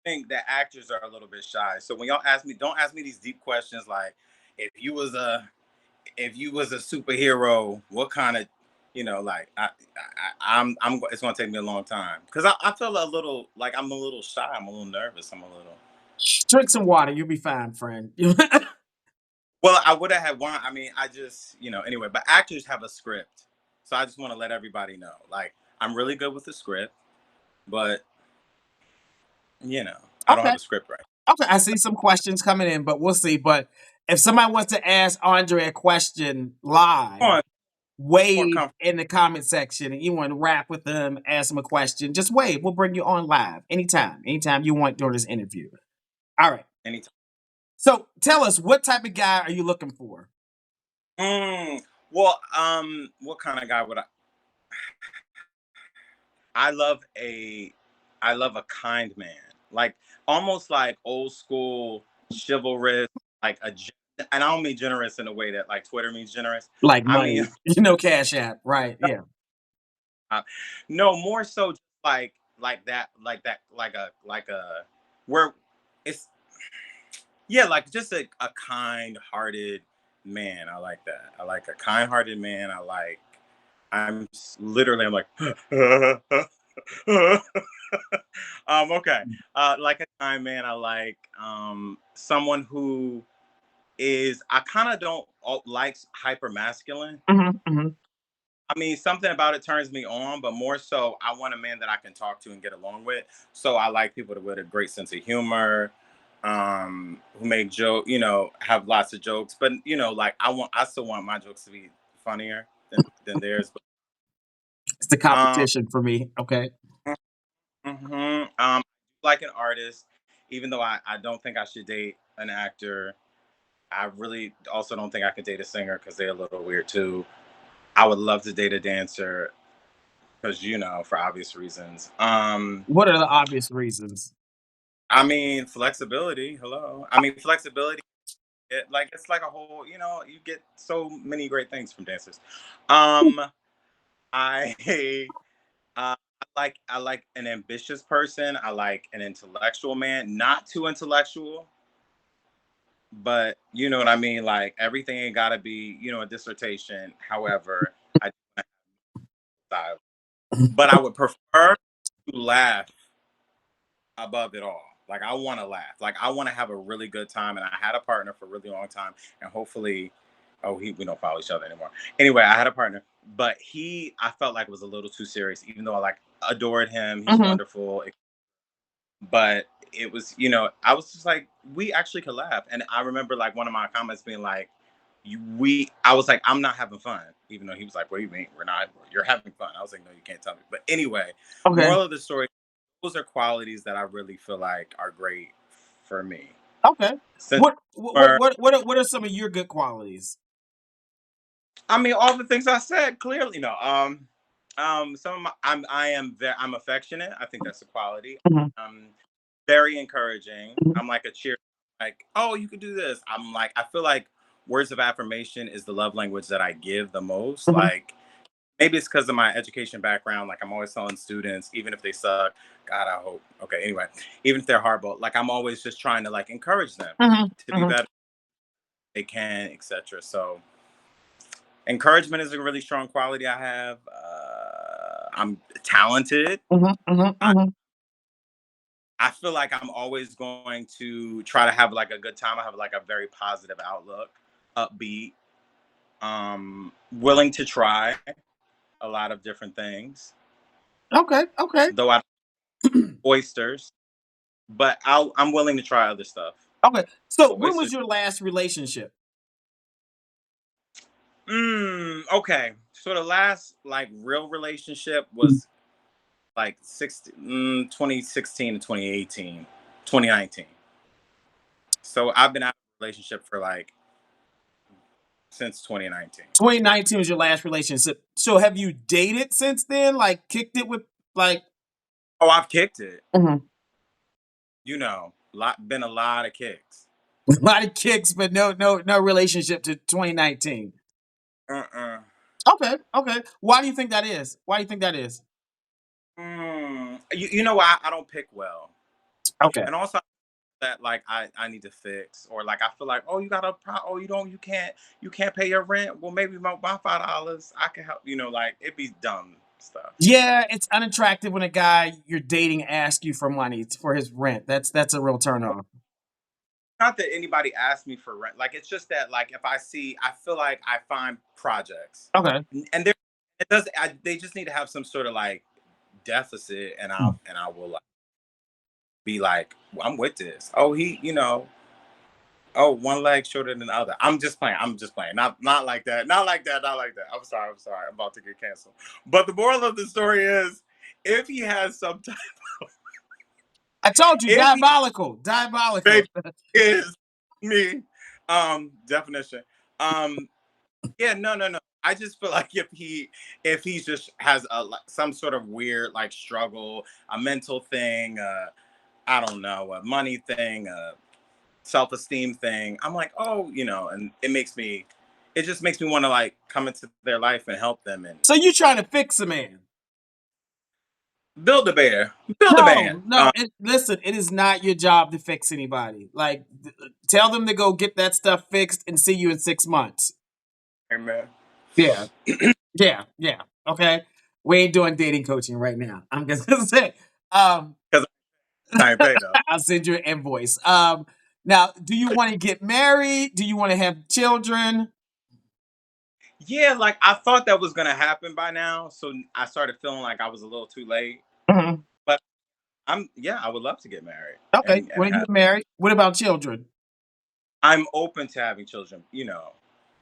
think that actors are a little bit shy. So when y'all ask me, don't ask me these deep questions like if you was a superhero, what kind of like I'm it's gonna take me a long time because I feel a little like I'm a little shy. I'm a little nervous. I'm a little. Drink some water. You'll be fine, friend. Well, I would have had one. I mean, I just, anyway, but actors have a script. So I just want to let everybody know. Like, I'm really good with the script, but, I don't Okay. have a script right. Okay, I see some questions coming in, but we'll see. But if somebody wants to ask Andre a question live, Come on, more wave comfortable in the comment section, and you want to rap with them, ask them a question, just wave. We'll bring you on live anytime you want during this interview. All right. anytime. So tell us, what type of guy are you looking for? Well, what kind of guy would I? I love a kind man, like almost like old school chivalrous, like and I don't mean generous in a way that like Twitter means generous. Like I mean, money, Cash App, right? Yeah. no, more so just that, where it's like just a kind-hearted man. I like that. I like a kind-hearted man. I'm like okay. Like a kind man. I like someone who is I kind of don't likes hyper masculine. Mm-hmm. I mean, something about it turns me on, but more so, I want a man that I can talk to and get along with. So I like people with a great sense of humor, who make joke, have lots of jokes. But like I still want my jokes to be funnier than theirs. But, It's the competition for me. Okay. like an artist, even though I don't think I should date an actor. I really also don't think I could date a singer because they're a little weird too. I would love to date a dancer because for obvious reasons. What are the obvious reasons? I mean flexibility. Hello. I mean flexibility. It's like a whole. You get so many great things from dancers. Um, I I like an ambitious person. I like an intellectual man. Not too intellectual, but you know what I mean. Like everything ain't gotta be a dissertation. However, I but I would prefer to laugh above it all. Like I want to laugh. Like I want to have a really good time. And I had a partner for a really long time, and hopefully, we don't follow each other anymore. Anyway, I had a partner, but I felt like it was a little too serious. Even though I adored him, he's Mm-hmm. wonderful. But it was, I was just like, we actually could laugh. And I remember like one of my comments being like, I was like, I'm not having fun, even though he was like, what do you mean we're not? You're having fun. I was like, no, you can't tell me. But anyway, Okay. moral of the story, those are qualities that I really feel like are great for me. Okay. Since What are some of your good qualities? I mean, all the things I said clearly. No, some of I'm affectionate. I think that's a quality. Mm-hmm. Very encouraging. I'm like a cheer, like, oh, you could do this. I'm like, I feel like words of affirmation is the love language that I give the most. Mm-hmm. Like, maybe it's because of my education background. Like, I'm always telling students, even if they suck, God, I hope. Okay, anyway, even if they're horrible, like, I'm always just trying to like encourage them to be Mm-hmm. better. They can, etc. So, encouragement is a really strong quality I have. I'm talented. Mm-hmm. Mm-hmm. I, Mm-hmm. I feel like I'm always going to try to have like a good time. I have like a very positive outlook, upbeat, willing to try a lot of different things. Okay. Okay. Though I oysters, but I'm willing to try other stuff. Okay. So But when was oysters, your last relationship? Okay. So the last like real relationship was like 2016 to 2018, 2019. So I've been out of a relationship for like since 2019. 2019 was your last relationship. So have you dated since then? Like kicked it with like Oh, I've kicked it. Mhm. You know, been a lot of kicks. a lot of kicks, but no relationship to 2019. Uh-uh. Okay, okay. Why do you think that is? Why do you think that is? You know why I don't pick well, Okay. and also that like I need to fix, or like I feel like, oh, you got a oh, you can't pay your rent. Well, maybe my $5 I can help. You know, like it'd be dumb stuff. Yeah, it's unattractive when a guy you're dating asks you for money for his rent. That's a real turn off. Not that anybody asked me for rent. Like it's just that like if I feel like I find projects, Okay. and there it does. They just need to have some sort of like deficit, and I will like be like, well, I'm with this. Oh, oh, one leg shorter than the other. I'm just playing. I'm just playing. Not like that. Not like that. Not like that. I'm sorry. I'm sorry. I'm about to get canceled. But the moral of the story is, if he has some type, I told you, if he diabolical, diabolical. baby is me, definition. Um, yeah, no. I just feel like if he just has a like some sort of weird like struggle, a mental thing, I don't know, a money thing, self-esteem thing, I'm like, oh, and it just makes me want to like come into their life and help them and So you trying to fix a man? build a bear, build a band. No. Listen, it is not your job to fix anybody. Like, tell them to go get that stuff fixed and see you in 6 months. Amen. Yeah, yeah. Okay, we ain't doing dating coaching right now. I'm just gonna say, um, Because I ain't paid though. I'll send you an invoice. Now, do you want to get married? Do you want to have children? Yeah, like I thought that was gonna happen by now, so I started feeling like I was a little too late. Mhm. But I would love to get married Okay, and want to have. get married? What about children? I'm open to having children.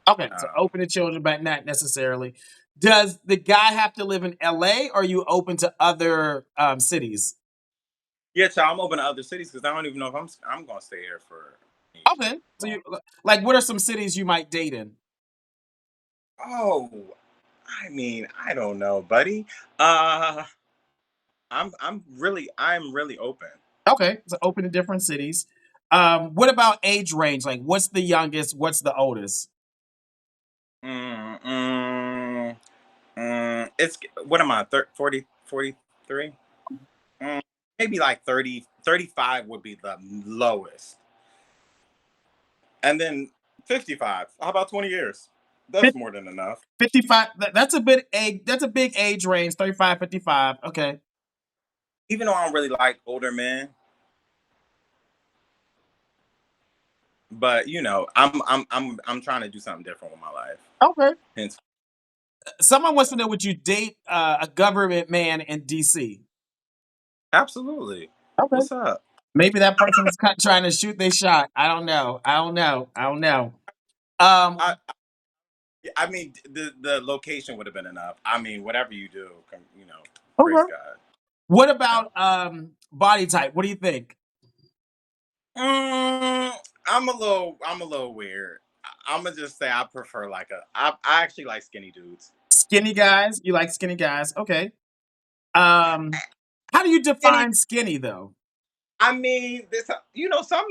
Okay, so Um, open to children, but not necessarily. Does the guy have to live in LA, or are you open to other cities? yeah, so I'm open to other cities because I don't even know if I'm gonna stay here for Okay, so long. you like what are some cities you might date in? Oh, I mean, I don't know, buddy. Uh, I'm really open. Okay, so open to different cities. What about age range? Like, what's the youngest? What's the oldest? Mm, mm, it's what am I? 40, 43? Mm, maybe like 30, 35 would be the lowest, and then 55. How about 20 years? That's more than enough. 55. That's a bit age. That's a big age range. 35, 55. Okay. Even though I don't really like older men, but I'm trying to do something different with my life. Okay. Hence, Someone wants to know, would you date a government man in DC? absolutely. Okay. What's up? Maybe that person is trying to shoot their shot. I don't know. I don't know. Um, I I mean, the location would have been enough. I mean, whatever you do, praise okay. God. What Yeah. about body type? What do you think? Mm, I'm a little weird. I'm gonna just say I prefer like I actually like skinny dudes. Skinny guys? You like skinny guys? Okay. Um, how do you Skinny. define skinny though? I mean, this. Some.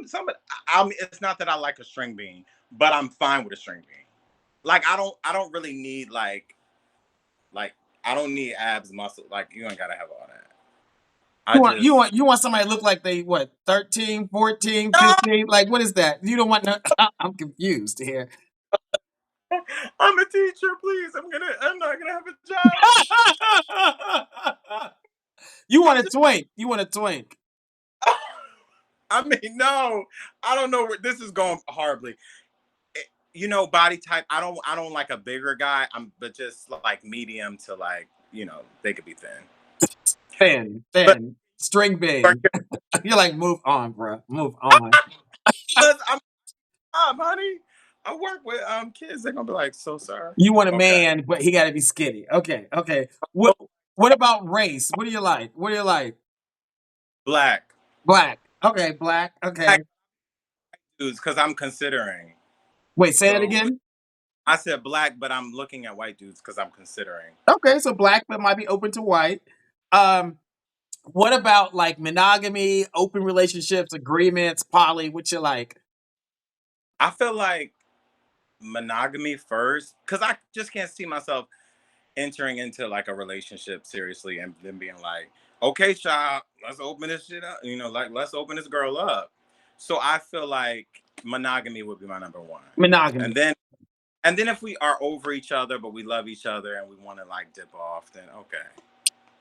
I mean, it's not that I like a string bean, but I'm fine with a string bean. Like I don't really need like I don't need abs, muscle. Like you ain't gotta have all that. I just You want somebody to look like they what 13, 14, no, 15? Like what is that? You don't want no, I'm confused here. I'm a teacher, please. I'm not gonna have a job. You I want a just twink. You want a twink. I mean, no, I don't know where this is going horribly. Body type. I don't like a bigger guy. But just like medium to like, they could be thin. But Thin. String bean. You're like, move on, bro. Move on. I'm honey. I work with kids. They're gonna be like, so sir. You want a Okay. man, but he got to be skinny. Okay, okay. What about race? What do you like? What do you like? Black. Black. Okay, black. Black Okay. dudes, because I'm considering. Wait, say that So again. I said black, but I'm looking at white dudes because I'm considering. Okay, so black, but might be open to white. Um, what about like monogamy, open relationships, agreements, poly? What you like? I feel like monogamy first, because I just can't see myself entering into like a relationship seriously and then being like, okay, child, let's open this shit up. Like let's open this girl up. So I feel like monogamy would be my number one. And Monogamy. then if we are over each other, but we love each other and we want to like dip off, then okay.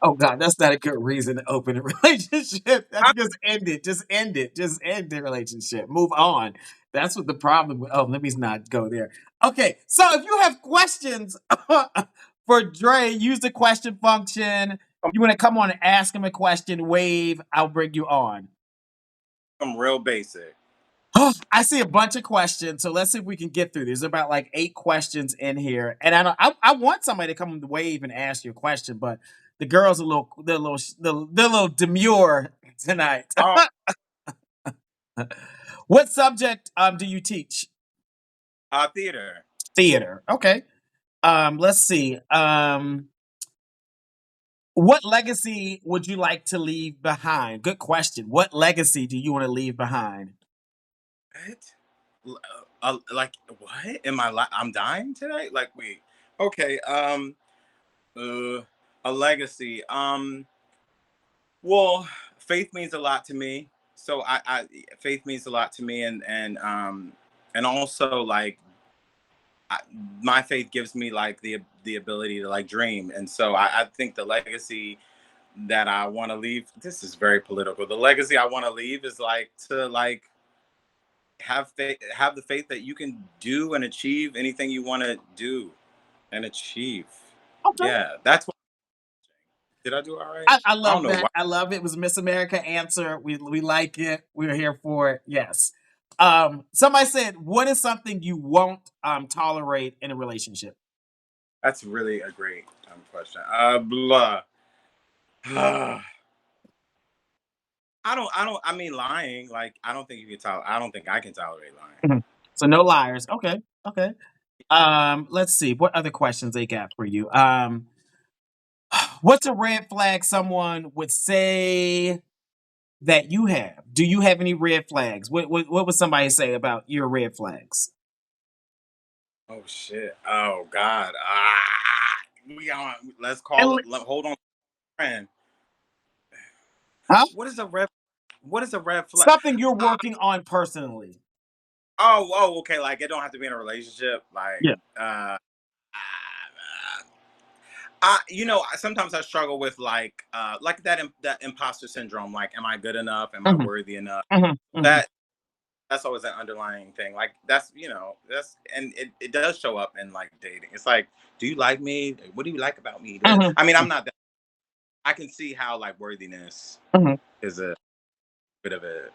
Oh God, that's not a good reason to open a relationship. That's I, just end it. Just end it. Just end the relationship. Move on. That's what the problem. Oh, let me not go there. Okay, so if you have questions for Dre, use the question function. You want to come on and ask him a question? Wave. I'll bring you on. I'm real basic. I see a bunch of questions, so let's see if we can get through. There's about like 8 questions in here, and I want somebody to come on the wave and ask you a question, but the girls are they're a little demure tonight. Oh, What subject do you teach? theater. Theater. Okay. Let's see. What legacy would you like to leave behind? Good question. What legacy do you want to leave behind? What? Like what? I'm dying today? Like wait. Okay. Uh, a legacy. Well, faith means a lot to me. So faith means a lot to me, and also like I, my faith gives me like the ability to like dream, and so I think the legacy that I want to leave. This is very political. The legacy I want to leave is like to like have the faith that you can do and achieve anything you want to do and achieve. Okay. Yeah, that's what. Did I do all right? I I don't love know why. that. I love it. It was Miss America answer. We like it. We're here for it. Yes. Somebody said, what is something you won't tolerate in a relationship? That's really a great question. Blah. I mean, lying. Like, I don't think you can tolerate. I don't think I can tolerate lying. Mhm. So no liars. Okay. Okay. Let's see. What other questions they got for you? What's a red flag someone would say that you have? Do you have any red flags? What would somebody say about your red flags? Oh shit. Oh god. We on. Let's And call it. Hold on, friend. huh? What is a red? What is a red flag? Something you're working on personally. Oh. Okay. Like, it don't have to be in a relationship. Like, Yeah. sometimes I struggle with like that imposter syndrome. Like, am I good enough? Am I Hmm. worthy enough? Hmm. Hmm. That's always an underlying thing. Like, and it does show up in like dating. It's like, do you like me? What do you like about me? Hmm. I mean, I'm not that. I can see how like worthiness Hmm. is a bit of a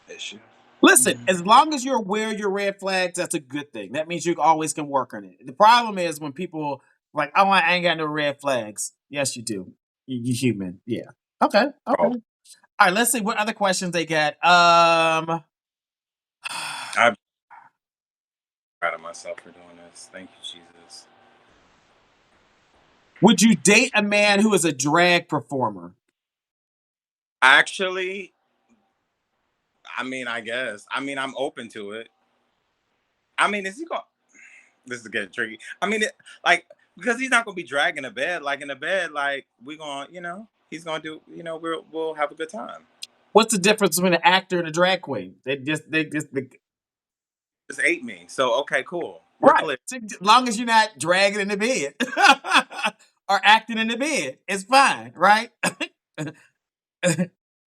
issue. Listen, Mm. as long as you're aware of your red flags, that's a good thing. That means you always can work on it. The problem is when people like, oh, I ain't got no red flags. Yes, you do. You're human. Yeah. Okay. Okay. Oh, All right. Let's see what other questions they got. I'm proud of myself for doing this. Thank you, Jesus. Would you date a man who is a drag performer? Actually, I mean, I guess. I mean, I'm open to it. I mean, is he going? This is getting tricky. I mean, like, because he's not gonna be dragging a bed. Like, in the bed, like, we're gonna, he's gonna do. We'll have a good time. What's the difference between an actor and a drag queen? They Just ate me. So okay, cool. We're right. clear. As long as you're not dragging in the bed or acting in the bed, it's fine, right?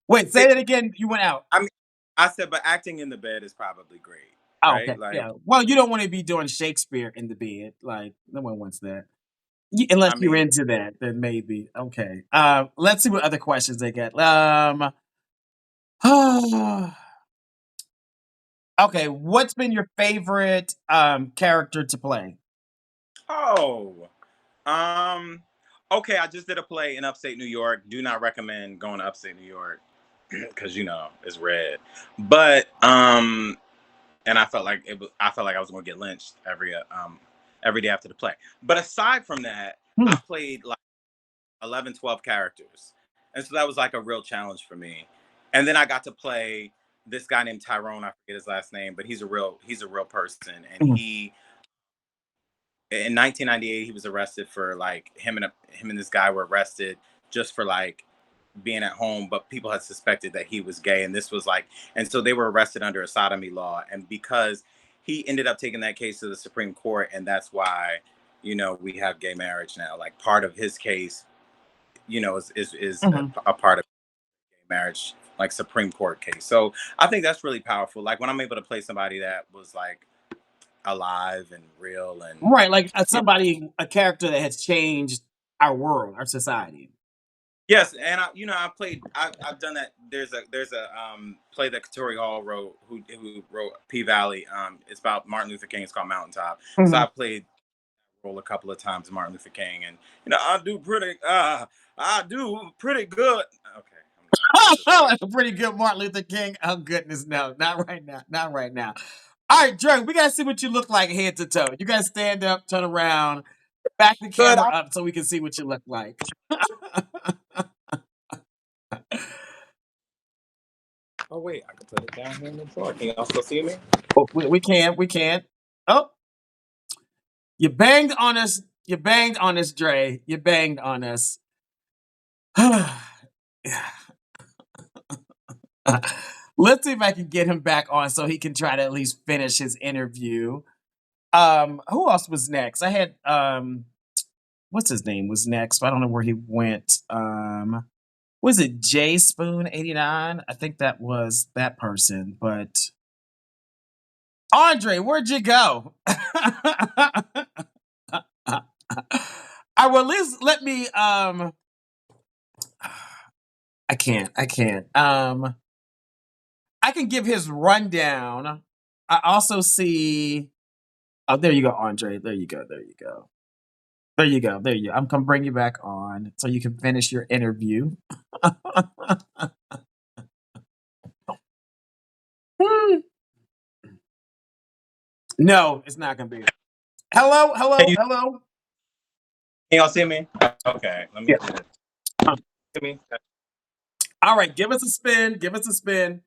Wait, say that again. You went out. I mean, I said, but acting in the bed is probably great, Oh, okay. right? Like, Yeah. Well, you don't want to be doing Shakespeare in the bed. Like, no one wants that. Unless I you're mean, into that, then maybe. Okay. Let's see what other questions they get. Okay, what's been your favorite character to play? Oh, um, okay. I just did a play in upstate New York. Do not recommend going to upstate New York because it's red. But and I felt like I felt like I was going to get lynched every day after the play. But aside from that, Hmm. I played like 11, 12 characters, and so that was like a real challenge for me. And then I got to play this guy named Tyrone. I forget his last name, but he's a real person, and Mhm. he in 1998 he was arrested for like him and this guy were arrested just for like being at home, but people had suspected that he was gay, and this was like, and so they were arrested under a sodomy law, and because he ended up taking that case to the Supreme Court, and that's why we have gay marriage now. Like part of his case, is Mhm. a part of gay marriage, like Supreme Court case. So I think that's really powerful. Like when I'm able to play somebody that was like alive and real, and Right, like yeah. a character that has changed our world, our society. Yes, and I've done that. There's a play that Katori Hall wrote, who wrote P Valley. It's about Martin Luther King. It's called Mountaintop. So Mhm. I played role a couple of times, Martin Luther King, and I do pretty good. Okay, I'm done. That's just what I. Pretty good, Martin Luther King. Oh goodness, no, not right now, not right now. All right, Dre, we gotta see what you look like head to toe. You gotta stand up, turn around, back the Good. camera up so we can see what you look like. Oh wait, I can put it down here on the floor. Can y'all still see me? Oh, we can, we can. Oh, you banged on us. You banged on us, Dre. You banged on us. Let's see if I can get him back on so he can try to at least finish his interview. Who else was next? I had what's his name was next, but I don't know where he went. Was it J Spoon 89? I think that was that person, but Andre, where'd you go? I will at least let me I can't. I can give his rundown. I also see. Oh, there you go, Andre. There you go. There you go. There you go. There you go. I'm gonna bring you back on so you can finish your interview. No, it's not gonna be. Hello, Can hello, you hello. can y'all see me? Okay, let me Yeah. do this. Uh, See me? All right, give us a spin. Give us a spin.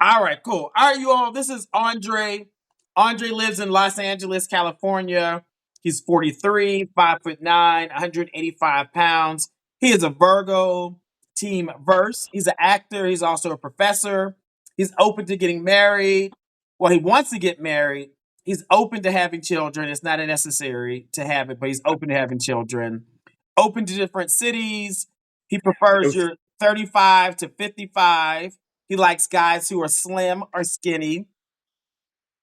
All right, cool. All right, you all. This is Andre. Andre lives in Los Angeles, California. He's 43, 5'9", 185 pounds. He is a Virgo team verse. He's an actor. He's also a professor. He's open to getting married. Well, he wants to get married. He's open to having children. It's not necessary to have it, but he's open to having children. Open to different cities. He prefers your 35 to 55. He likes guys who are slim or skinny.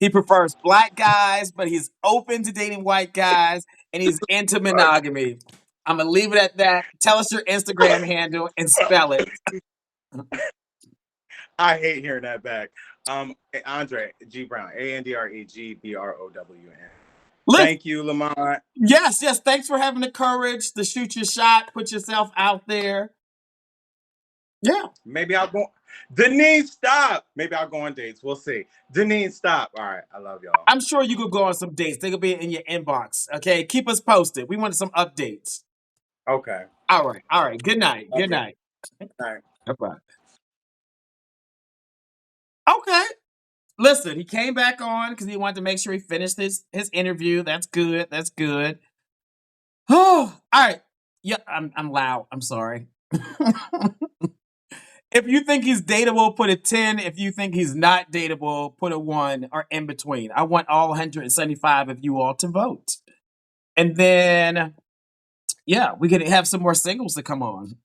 He prefers black guys, but he's open to dating white guys, and he's into monogamy. I'm gonna leave it at that. Tell us your Instagram handle and spell it. I hate hearing that back. Andre G Brown, AndreGBrown. Listen, Thank you, Lamont. yes, yes. Thanks for having the courage to shoot your shot, put yourself out there. Yeah, Maybe I'll go. Denise, stop. Maybe I'll go on dates. We'll see. Denise, stop. All right. I love y'all. I'm sure you could go on some dates. They could be in your inbox. Okay, keep us posted. We wanted some updates. Okay. All right. Good night. Good Okay. night. All right. Bye. Okay. Listen, he came back on because he wanted to make sure he finished his interview. That's good. That's good. Oh, all right. Yeah, I'm loud. I'm sorry. If you think he's dateable, put a 10. If you think he's not dateable, put a 1 or in between. I want all 175 of you all to vote. And then, yeah, we could have some more singles to come on.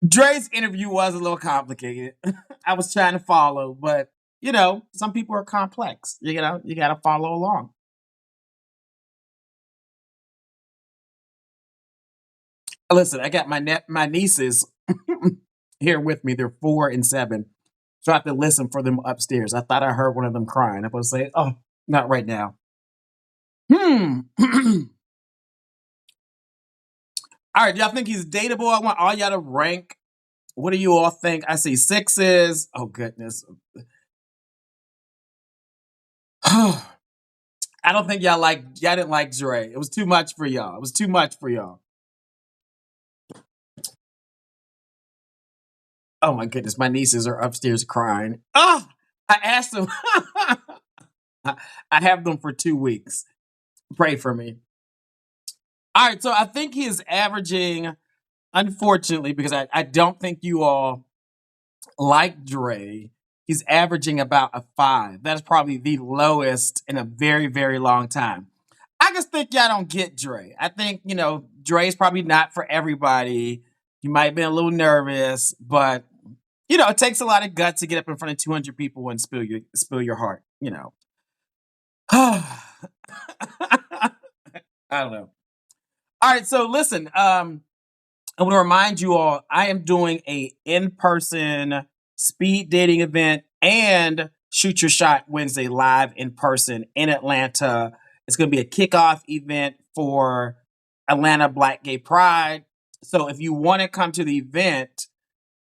Dre's interview was a little complicated. I was trying to follow, but some people are complex. You got to follow along. Listen, I got my nieces here with me. They're 4 and 7. So I have to listen for them upstairs. I thought I heard one of them crying. I was say, oh, not right now. All right, y'all think he's dateable? I want all y'all to rank. What do you all think? I see 6s. Oh, goodness. I don't think y'all didn't like Dre. It was too much for y'all. It was too much for y'all. Oh my goodness, my nieces are upstairs crying. Oh, I asked them. I have them for 2 weeks. Pray for me. All right, so I think he is averaging, unfortunately, because I don't think you all like Dre, he's averaging about a 5. That is probably the lowest in a very, very long time. I just think y'all don't get Dre. I think, Dre's probably not for everybody. You might have been a little nervous, but it takes a lot of guts to get up in front of 200 people and spill your heart, I don't know. All right, so listen, I want to remind you all, I am doing a in-person speed dating event and Shoot Your Shot Wednesday live in person in Atlanta. It's going to be a kickoff event for Atlanta Black Gay Pride. So if you want to come to the event,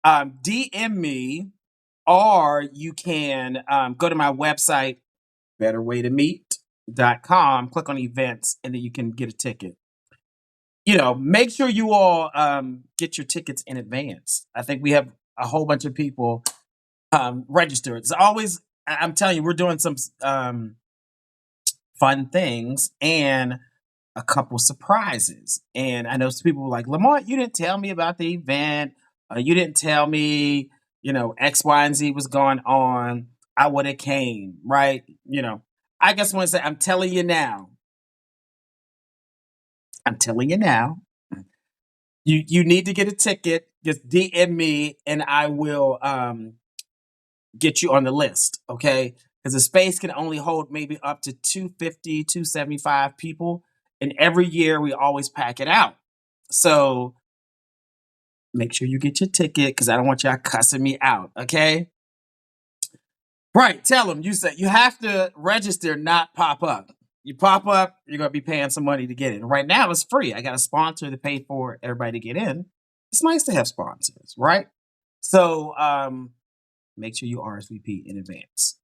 DM me, or you can go to my website, betterwaytomeet.com, click on events, and then you can get a ticket. Make sure you all get your tickets in advance. I think we have a whole bunch of people register. It's always, I'm telling you, we're doing some fun things and a couple surprises. And I know some people were like, Lamont, you didn't tell me about the event. You didn't tell me, X, Y, and Z was going on. I would have came, right? I just want to say, I'm telling you now. You need to get a ticket. Just DM me and I will get you on the list, okay? Because the space can only hold maybe up to 250, 275 people. And every year we always pack it out. So make sure you get your ticket because I don't want y'all cussing me out, okay? Right, tell them. You said you have to register, not pop up. You pop up, you're going to be paying some money to get in. Right now, it's free. I got a sponsor to pay for everybody to get in. It's nice to have sponsors, right? So make sure you RSVP in advance.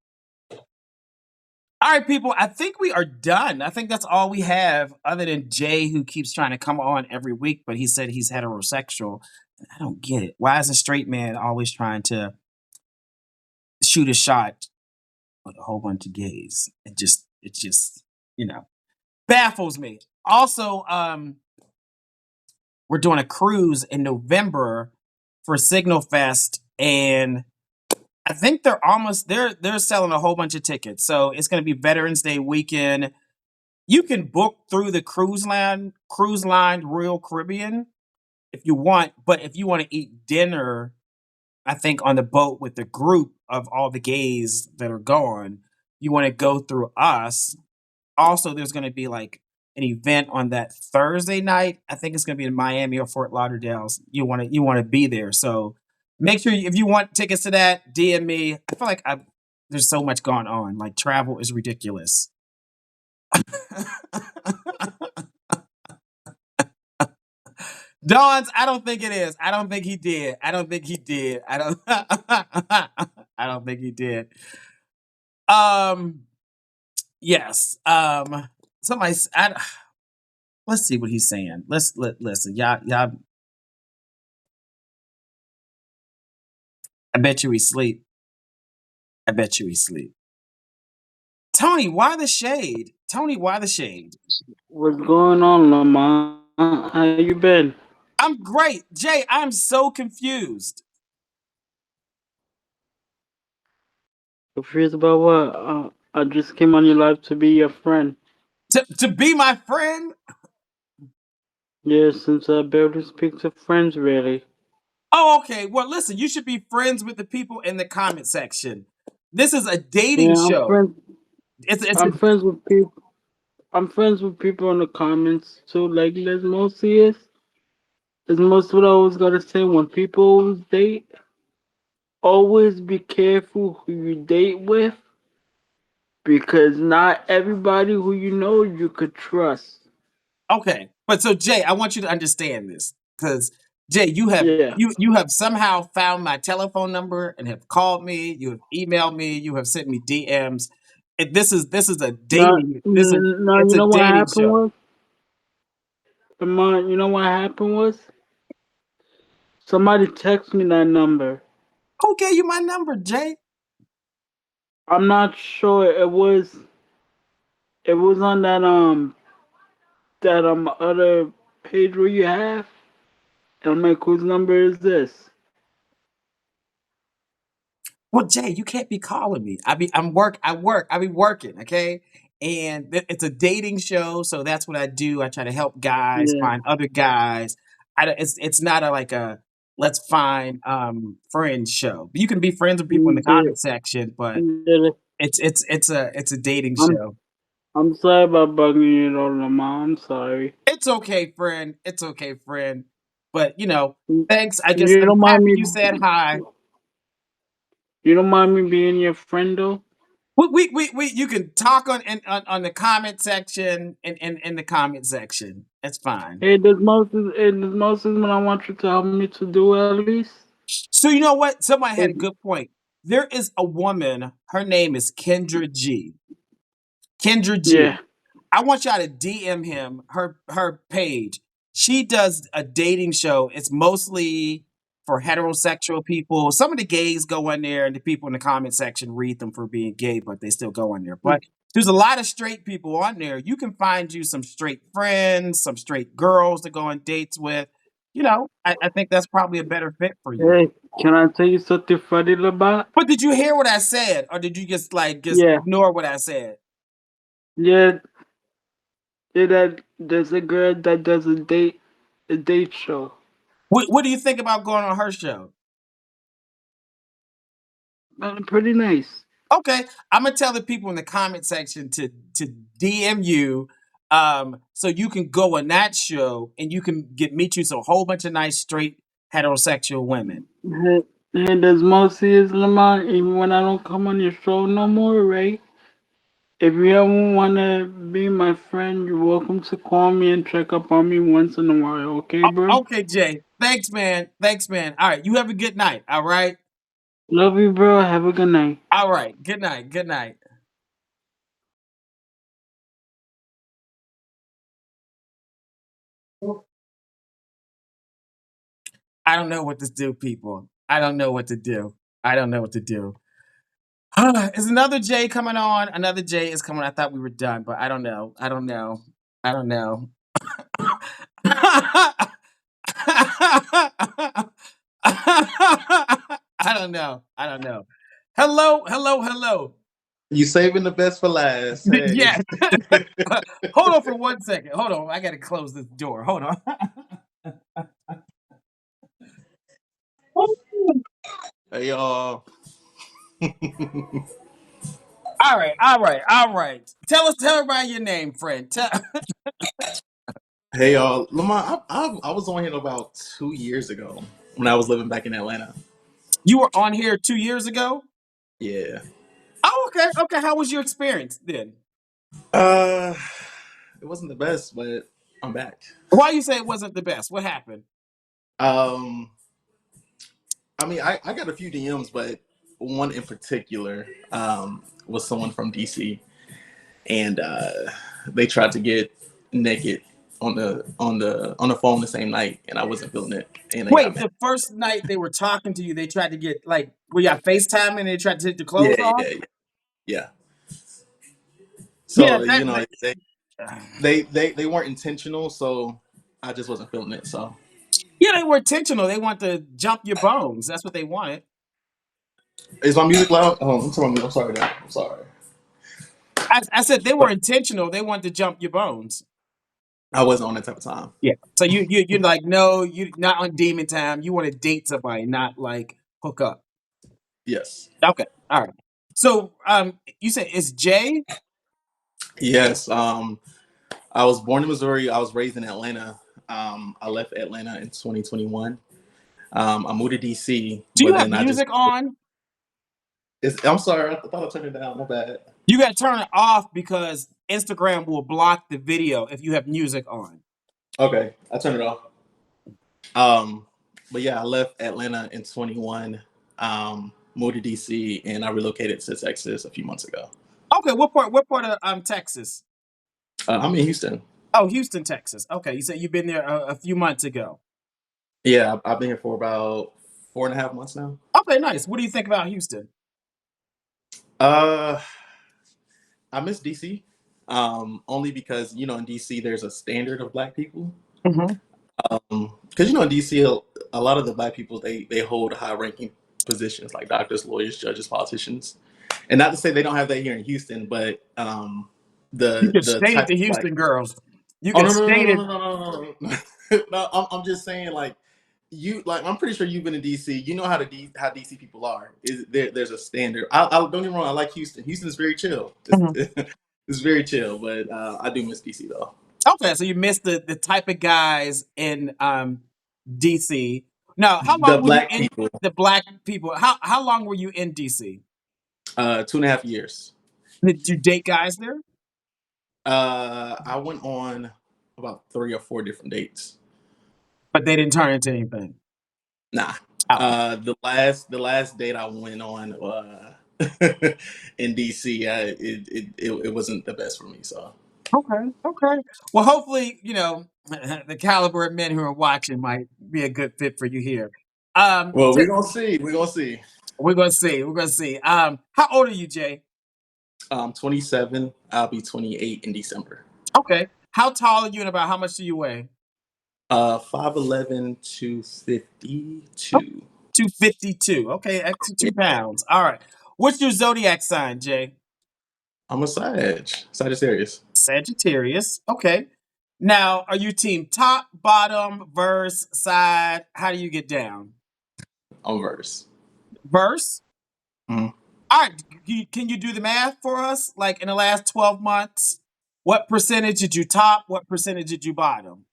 All right, people, I think we are done. I think that's all we have, other than Jay, who keeps trying to come on every week, but he said he's heterosexual. I don't get it. Why is a straight man always trying to shoot a shot with a whole bunch of gays? It just baffles me. Also, we're doing a cruise in November for Signal Fest, and I think they're selling a whole bunch of tickets. So it's going to be Veterans Day weekend. You can book through the cruise line Royal Caribbean if you want, but if you want to eat dinner, I think on the boat with the group of all the gays that are gone, you want to go through us. Also, there's going to be like an event on that Thursday night. I think it's going to be in Miami or Fort Lauderdale. You want to be there. So make sure if you want tickets to that, DM me. I feel like there's so much going on. Like, travel is ridiculous. Dawns, I don't think it is. I don't think he did. I don't think he did. I don't think he did. Yes. Let's see what he's saying. Listen. Y'all. I bet you he sleep. Tony, why the shade? What's going on, Lamont? How you been? I'm great. Jay, I'm so confused. Confused about what? I just came on your live to be your friend. To be my friend? Yeah, since I barely speak to friends, really. Oh, okay. Well, listen, you should be friends with the people in the comment section. This is a dating Yeah, show. I'm friends with people. I'm friends with people in the comments too. Like, let's mostly is most what I always gotta say when people date. always be careful who you date with, because not everybody who you know you could trust. Okay, but so Jay, I want you to understand this because Jay, you have Yeah. you have somehow found my telephone number and have called me. You have emailed me. You have sent me DMs. This is a Now, dating. now It's you a know what dating happened show. was, Lamont, you know what happened was, somebody texted me that number. Who gave you my number, Jay? I'm not sure. It was on that other page where you have. And I'm like, whose number is this? Well, Jay, you can't be calling me. I be working, okay? And it's a dating show, so that's what I do. I try to help guys Yeah. find other guys. It's not like a let's find friends show. You can be friends with people in the Yeah. comment section, but Yeah. it's a dating I'm show. I'm sorry about bugging you though, Lamont. I'm sorry. It's okay, friend. It's okay, friend. But thanks. You I'm don't mind happy me you said hi. you don't mind me being your friend though? You can talk on the comment section in the comment section. That's fine. There's Moses when I want you to help me to do at least. So you know what? Somebody had If, a good point. There is a woman. Her name is Kendra G. Kendra G. yeah. I want y'all to DM him her page. She does a dating show. It's mostly for heterosexual people. Some of the gays go on there, and the people in the comment section read them for being gay, but they still go on there. But there's a lot of straight people on there. You can find you some straight friends, some straight girls to go on dates with. I think that's probably a better fit for you. Hey, can I tell you something funny, Lamont? But did you hear what I said, or did you just Yeah. ignore what I said? Yeah, that there's a girl that does a date show. What do you think about going on her show? Pretty nice. Okay, I'm gonna tell the people in the comment section to DM you, so you can go on that show and you can meet you some whole bunch of nice straight heterosexual women. And as Moses is Lamont, even when I don't come on your show no more, right? If you ever wanna be my friend, you're welcome to call me and check up on me once in a while, okay, bro? Okay, Jay. Thanks, man. Thanks, man. All right, you have a good night. All right. Love you, bro. Have a good night. All right. Good night. Good night. I don't know what to do, people. I don't know what to do. I don't know what to do. Is another Jay coming on? Another Jay is coming. I thought we were done, but I don't know. I don't know. I don't know. I don't know. I don't know. Hello, hello, hello. You saving the best for last. Hey. Yeah. Hold on for 1 second. Hold on. I gotta close this door. Hold on. Hey y'all. All right, all right, all right. Tell everybody your name, friend. Hey y'all. Lamont, I was on here about 2 years ago when I was living back in Atlanta. You were on here 2 years ago. Yeah. Oh, okay, okay. How was your experience then? Uh it wasn't the best, but I'm back. Why you say it wasn't the best? What happened? Um I got a few DMs, but one in particular was someone from DC, and they tried to get naked on the phone the same night, and I wasn't feeling it, and they got Wait, mad. the first night they were talking to you, they tried to get like were y'all FaceTime and they tried to take the Yeah, clothes off? yeah, yeah. Yeah. Yeah, So they weren't intentional, so I just wasn't feeling it. So yeah, they were intentional. They want to jump your bones. That's what they wanted. is my music loud? Oh, I'm sorry, guys. I'm sorry. I said they were But intentional. They wanted to jump your bones. I wasn't on that type of time. Yeah. So you're like, no, you not on demon time. You want to date somebody, not like hook up. Yes. Okay. All right. So you said it's Jay? Yes. I was born in Missouri. I was raised in Atlanta. I left Atlanta in 2021. I moved to DC, Do you but have then music on? I'm sorry, I thought I turned it down. My bad. You got to turn it off because Instagram will block the video if you have music on. Okay, I turned it off. But yeah, I left Atlanta in 21, moved to DC, and I relocated to Texas a few months ago. Okay, what part of Texas? I'm in Houston. Oh, Houston, Texas. Okay, you said you've been there a few months ago. Yeah, I've been here for about 4.5 months now. Okay, nice. What do you think about Houston? Uh, I miss DC, only because in DC there's a standard of Black people. Mm-hmm. Because in DC a lot of the Black people they hold high ranking positions like doctors, lawyers, judges, politicians, and not to say they don't have that here in Houston, but You can the state it type to of Black. Houston girls. You Oh can no no no state no it. no no no no no! No, I'm just saying I'm pretty sure you've been in DC. You know how how DC people are. There's a standard. I don't get me wrong. I like Houston. Houston is very chill. Mhm. It's very chill, but I do miss DC though. Okay, so you missed the type of guys in DC. Now, how The long were you Black in people. the Black people? How long were you in DC? 2.5 years. Did you date guys there? I went on about 3 or 4 different dates. But they didn't turn into anything. Nah. Oh, The last date I went on in DC, it wasn't the best for me. So okay, okay. Well, hopefully, the caliber of men who are watching might be a good fit for you here. well, we're gonna see. We're gonna see. We're gonna see. We're gonna see. How old are you, Jay? 27. I'll be 28 in December. Okay. How tall are you and about how much do you weigh? 5'11", 252. 252. Okay, extra Yeah, 2 pounds. All right. What's your zodiac sign, Jay? I'm a Sagittarius. Sagittarius. Okay. Now, are you team top, bottom, verse, side? How do you get down? I'm verse. Verse? Mhm. All right. Can you do the math for us? Like in the last 12 months, what percentage did you top? What percentage did you bottom?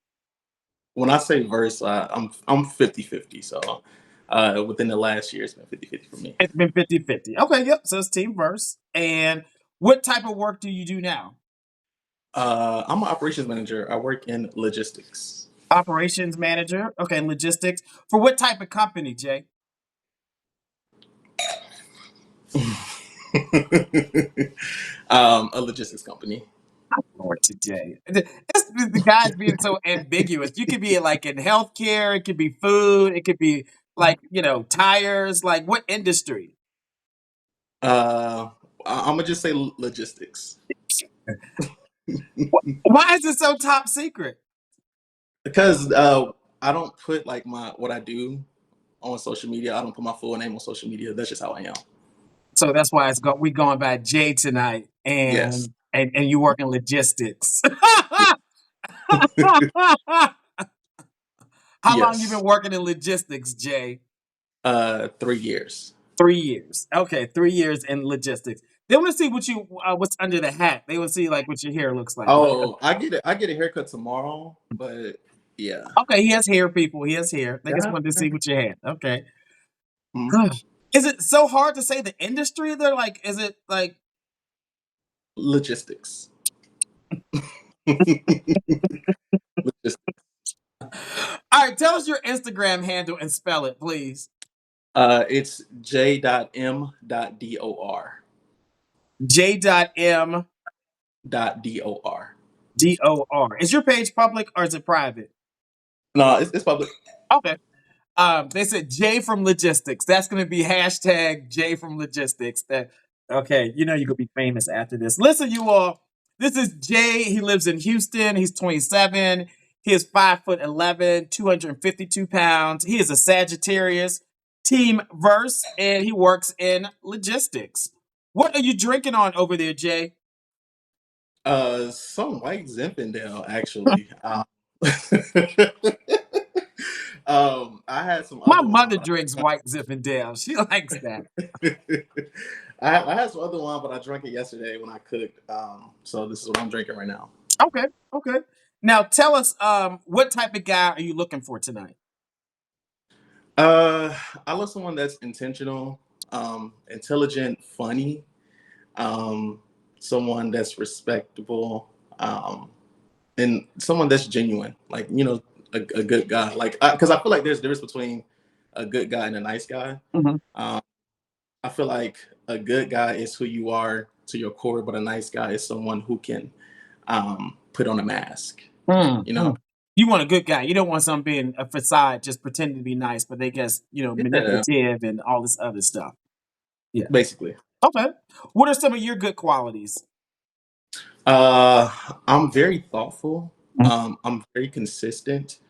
When I say verse, I'm 50-50. So within the last year, it's been 50-50 for me. It's been 50-50. Okay, yep. So it's team verse. And what type of work do you do now? I'm an operations manager. I work in logistics. Operations manager. Okay, logistics. For what type of company, Jay? A logistics company. Lord, today. The guy's being so ambiguous. You could be like in healthcare, it could be food, it could be like, tires. Like what industry? I'm gonna just say logistics Why is it so top secret? because I don't put like what I do on social media. I don't put my full name on social media. That's just how I am. So that's why we going by Jay tonight, Yes. and you work in logistics. How long you been Yes. working in logistics, Jay? 3 years. 3 years. Okay, 3 years in logistics. They want to see what's under the hat. They want to see like what your hair looks like. Oh, I get a haircut tomorrow, but yeah. Okay, he has hair, people. He has hair. They just Yeah. wanted to see what you had. Okay. Mhm. Is it so hard to say the industry? They're like, is it like Logistics. Logistics. all right, tell us your Instagram handle and spell it, please. It's j.m.dor. J.M. .dor. DOR. Is your page public or is it private? No, it's public. Okay. They said J from logistics. That's gonna be hashtag J from logistics. That okay, you're gonna be famous after this. Listen, you all, this is Jay. He lives in Houston. He's 27. He is 5'11", 252 pounds. He is a Sagittarius, team verse, and he works in logistics. What are you drinking on over there, Jay? Some white Zinfandel actually. I had some My other wine, mother but drinks white Zinfandel. She likes that. I had some other wine, but I drank it yesterday when I cooked. So this is what I'm drinking right now. Okay, okay. Now tell us, what type of guy are you looking for tonight? Uh, I love someone that's intentional, intelligent, funny, um, someone that's respectable, and someone that's genuine. Like a good guy. Like because I feel like there's a difference between a good guy and a nice guy. Mhm. Um, I feel like a good guy is who you are to your core, but a nice guy is someone who can put on a mask. Mm, You know, mm. You want a good guy. You don't want someone being a facade, just pretending to be nice, but they guess, yeah, manipulative and all this other stuff. Yeah. basically. Okay. What are some of your good qualities? Uh, I'm very thoughtful. Mm. I'm very consistent.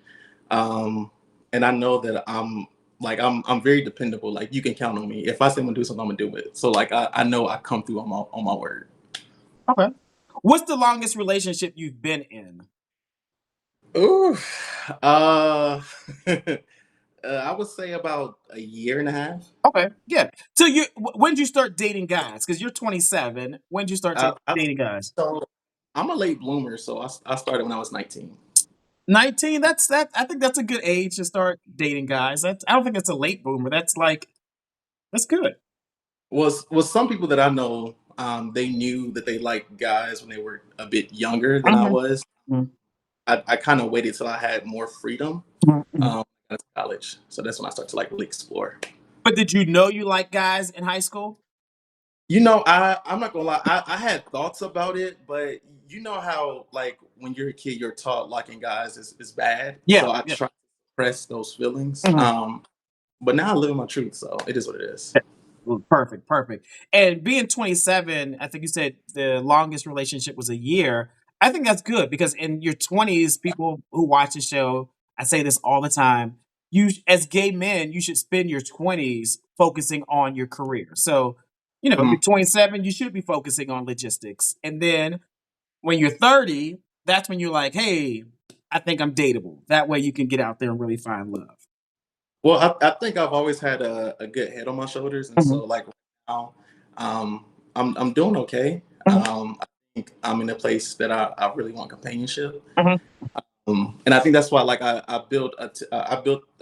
Um, and I know that I'm very dependable. Like you can count on me. If I say I'm gonna do something, I'm gonna do it. So like I know I come through on my word. Okay. What's the longest relationship you've been in? Ooh, uh, I would say about a year and a half. Okay. Yeah. So when did you start dating guys? Because you're 27. When did you start I dating guys? so I'm a late bloomer, so I started when I was 19. 19. That. I think that's a good age to start dating guys. I don't think that's a late boomer. That's good. Was some people that I know, they knew that they liked guys when they were a bit younger than I Mhm, was. mhm, I kind of waited till I had more freedom, mhm, mhm. in college. So that's when I started to like really explore. But did you know you like guys in high school? I'm not gonna lie. I had thoughts about it, but you know how like when you're a kid, you're taught liking guys is bad. Yeah. So I Yeah. try to suppress those feelings. Mhm. But now I live in my truth, so it is what it is. Well, perfect, perfect. And being 27, I think you said the longest relationship was a year. I think that's good because in your 20s, people who watch the show, I say this all the time, you as gay men, you should spend your 20s focusing on your career. So, if Mhm. you're 27, you should be focusing on logistics. And then when you're 30, that's when you're like, hey, I think I'm dateable. That way you can get out there and really find love. Well, I think I've always had a good head on my shoulders, and Mhm, so like right now, I'm doing okay. mhm, I think I'm in a place that I really want companionship. mhm, And I think that's why like I built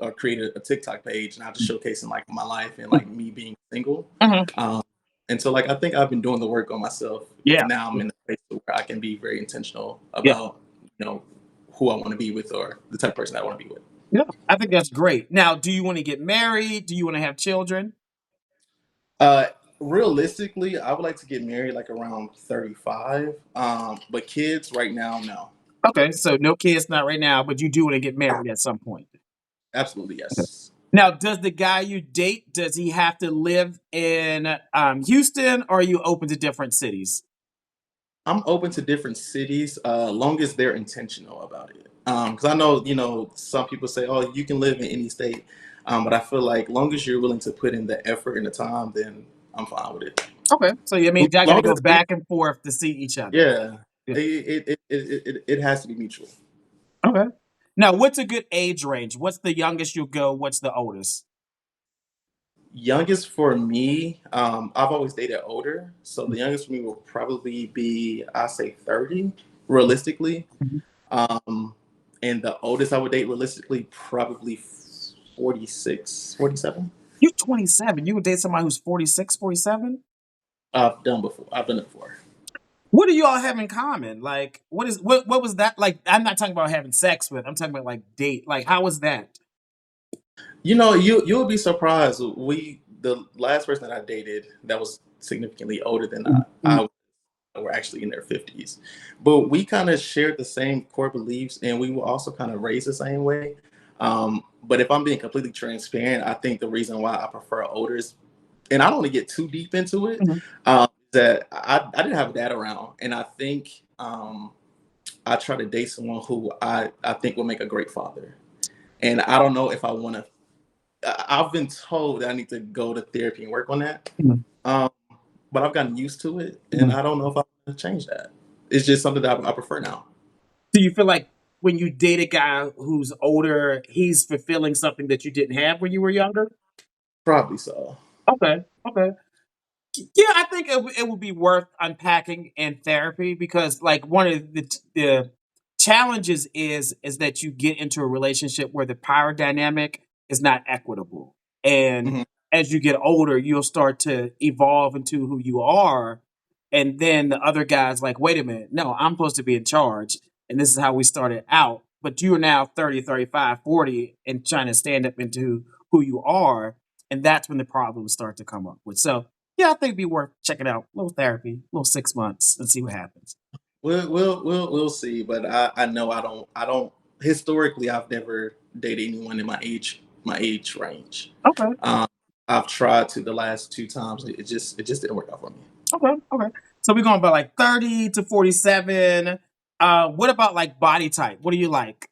or created a TikTok page now just showcasing like my life and like me being single. mhm. Um, and so like I think I've been doing the work on myself, Yeah. and now I'm in a place where I can be very intentional Yeah. about who I want to be with or the type of person I want to be with. Yeah, I think that's great. Now, do you want to get married? Do you want to have children? Uh, Realistically, I would like to get married like around 35. But kids right now, no. Okay, so no kids, not right now, but you do want to get married at some point. Absolutely Okay. yes. Now, does the guy you date, does he have to live in Houston, or are you open to different cities? I'm open to different cities, long as they're intentional about it. Because I know, some people say, "Oh, you can live in any state," but I feel like long as you're willing to put in the effort and the time, then I'm fine with it. Okay, so I mean, y'all got to Long go as we, back and forth to see each other. yeah, Yeah. it has to be mutual. Okay. Now, what's a good age range? What's the youngest you'll go? What's the oldest? Youngest for me, I've always dated older, so the youngest for me will probably be, I say 30, realistically. Mhm. Um, and the oldest I would date realistically, probably 46, 47. You're 27. You would date somebody who's 46, 47? I've done it before. What do you all have in common? Like, what was that like? I'm not talking about having sex with. I'm talking about like date. Like, how was that? You'll be surprised. The last person that I dated that was significantly older than Mhm, mhm, I were actually in their 50s. But we kind of shared the same core beliefs and we were also kind of raised the same way. But if I'm being completely transparent, I think the reason why I prefer older is, and I don't want to get too deep into it, mhm, that I didn't have a dad around. And I think I try to date someone who I think will make a great father. And I don't know if I want to, I've been told that I need to go to therapy and work on that. mhm, Um, but I've gotten used to it, and mhm. I don't know if I want to change that. It's just something that I prefer now. Do you feel like when you date a guy who's older, he's fulfilling something that you didn't have when you were younger? Probably so. Okay, okay. Yeah, I think it would be worth unpacking in therapy because, like, one of the challenges is that you get into a relationship where the power dynamic is not equitable. And Mhm. as you get older, you'll start to evolve into who you are. And then the other guy's like, wait a minute, no, I'm supposed to be in charge. And this is how we started out. But you are now 30, 35, 40, and trying to stand up into who you are. And that's when the problems start to come up with. So, yeah, I think it'd be worth checking out. A little therapy, a little 6 months, and see what happens. We'll see, but I know I don't historically I've never dated anyone in my age range. Okay, Um, I've tried to the last two times. It just didn't work out for me. okay, okay. So we're going about like 30 to 47. What about like body type? What do you like?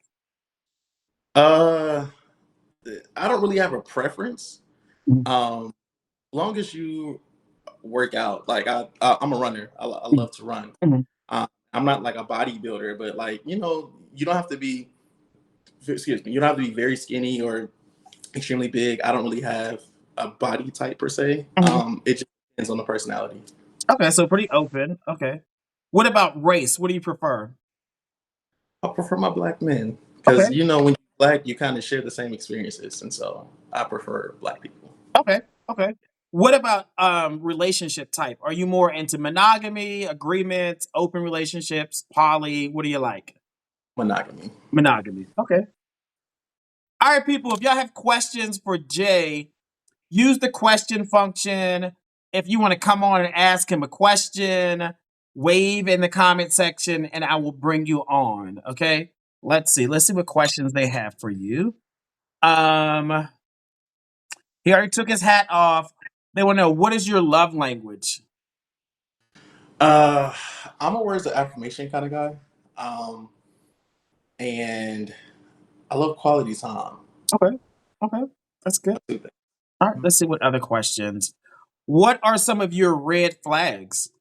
Uh, I don't really have a preference. Mhm, Long as you work out, like I'm a runner. I mhm, love to run. mhm. I'm not like a bodybuilder, but like you don't have to be. Excuse me. You don't have to be very skinny or extremely big. I don't really have a body type per se. Mhm. It just depends on the personality. Okay, so pretty open. Okay. What about race? What do you prefer? I prefer my black men Okay, because when you're black, you kind of share the same experiences, and so I prefer black people. okay, okay. What about relationship type? Are you more into monogamy, agreement, open relationships, poly? What do you like? Monogamy. Monogamy. Okay. All right, people, if y'all have questions for Jay, use the question function. If you want to come on and ask him a question, wave in the comment section and I will bring you on. Okay. Let's see. Let's see what questions they have for you. Um, he already took his hat off. They want to know, what is your love language? Uh, I'm a words of affirmation kind of guy, and I love quality time. Okay. Okay. That's good. I do that. All right. Let's see what other questions. What are some of your red flags?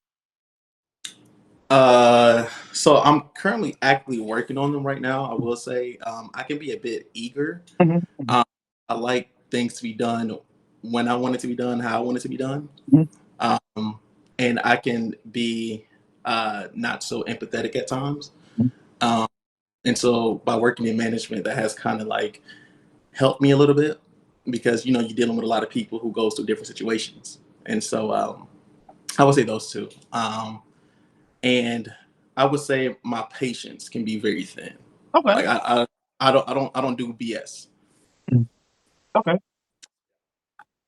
So I'm currently actively working on them right now. I will say, I can be a bit eager. Mhm, mhm, Um, I like things to be done when I want it to be done, how I want it to be done. mhm, Um, and I can be not so empathetic at times. mhm. Um, and so by working in management, that has kind of like helped me a little bit because you're dealing with a lot of people who goes through different situations. And so I would say those two. And I would say my patience can be very thin. Okay. Like I don't do BS. Mhm. Okay.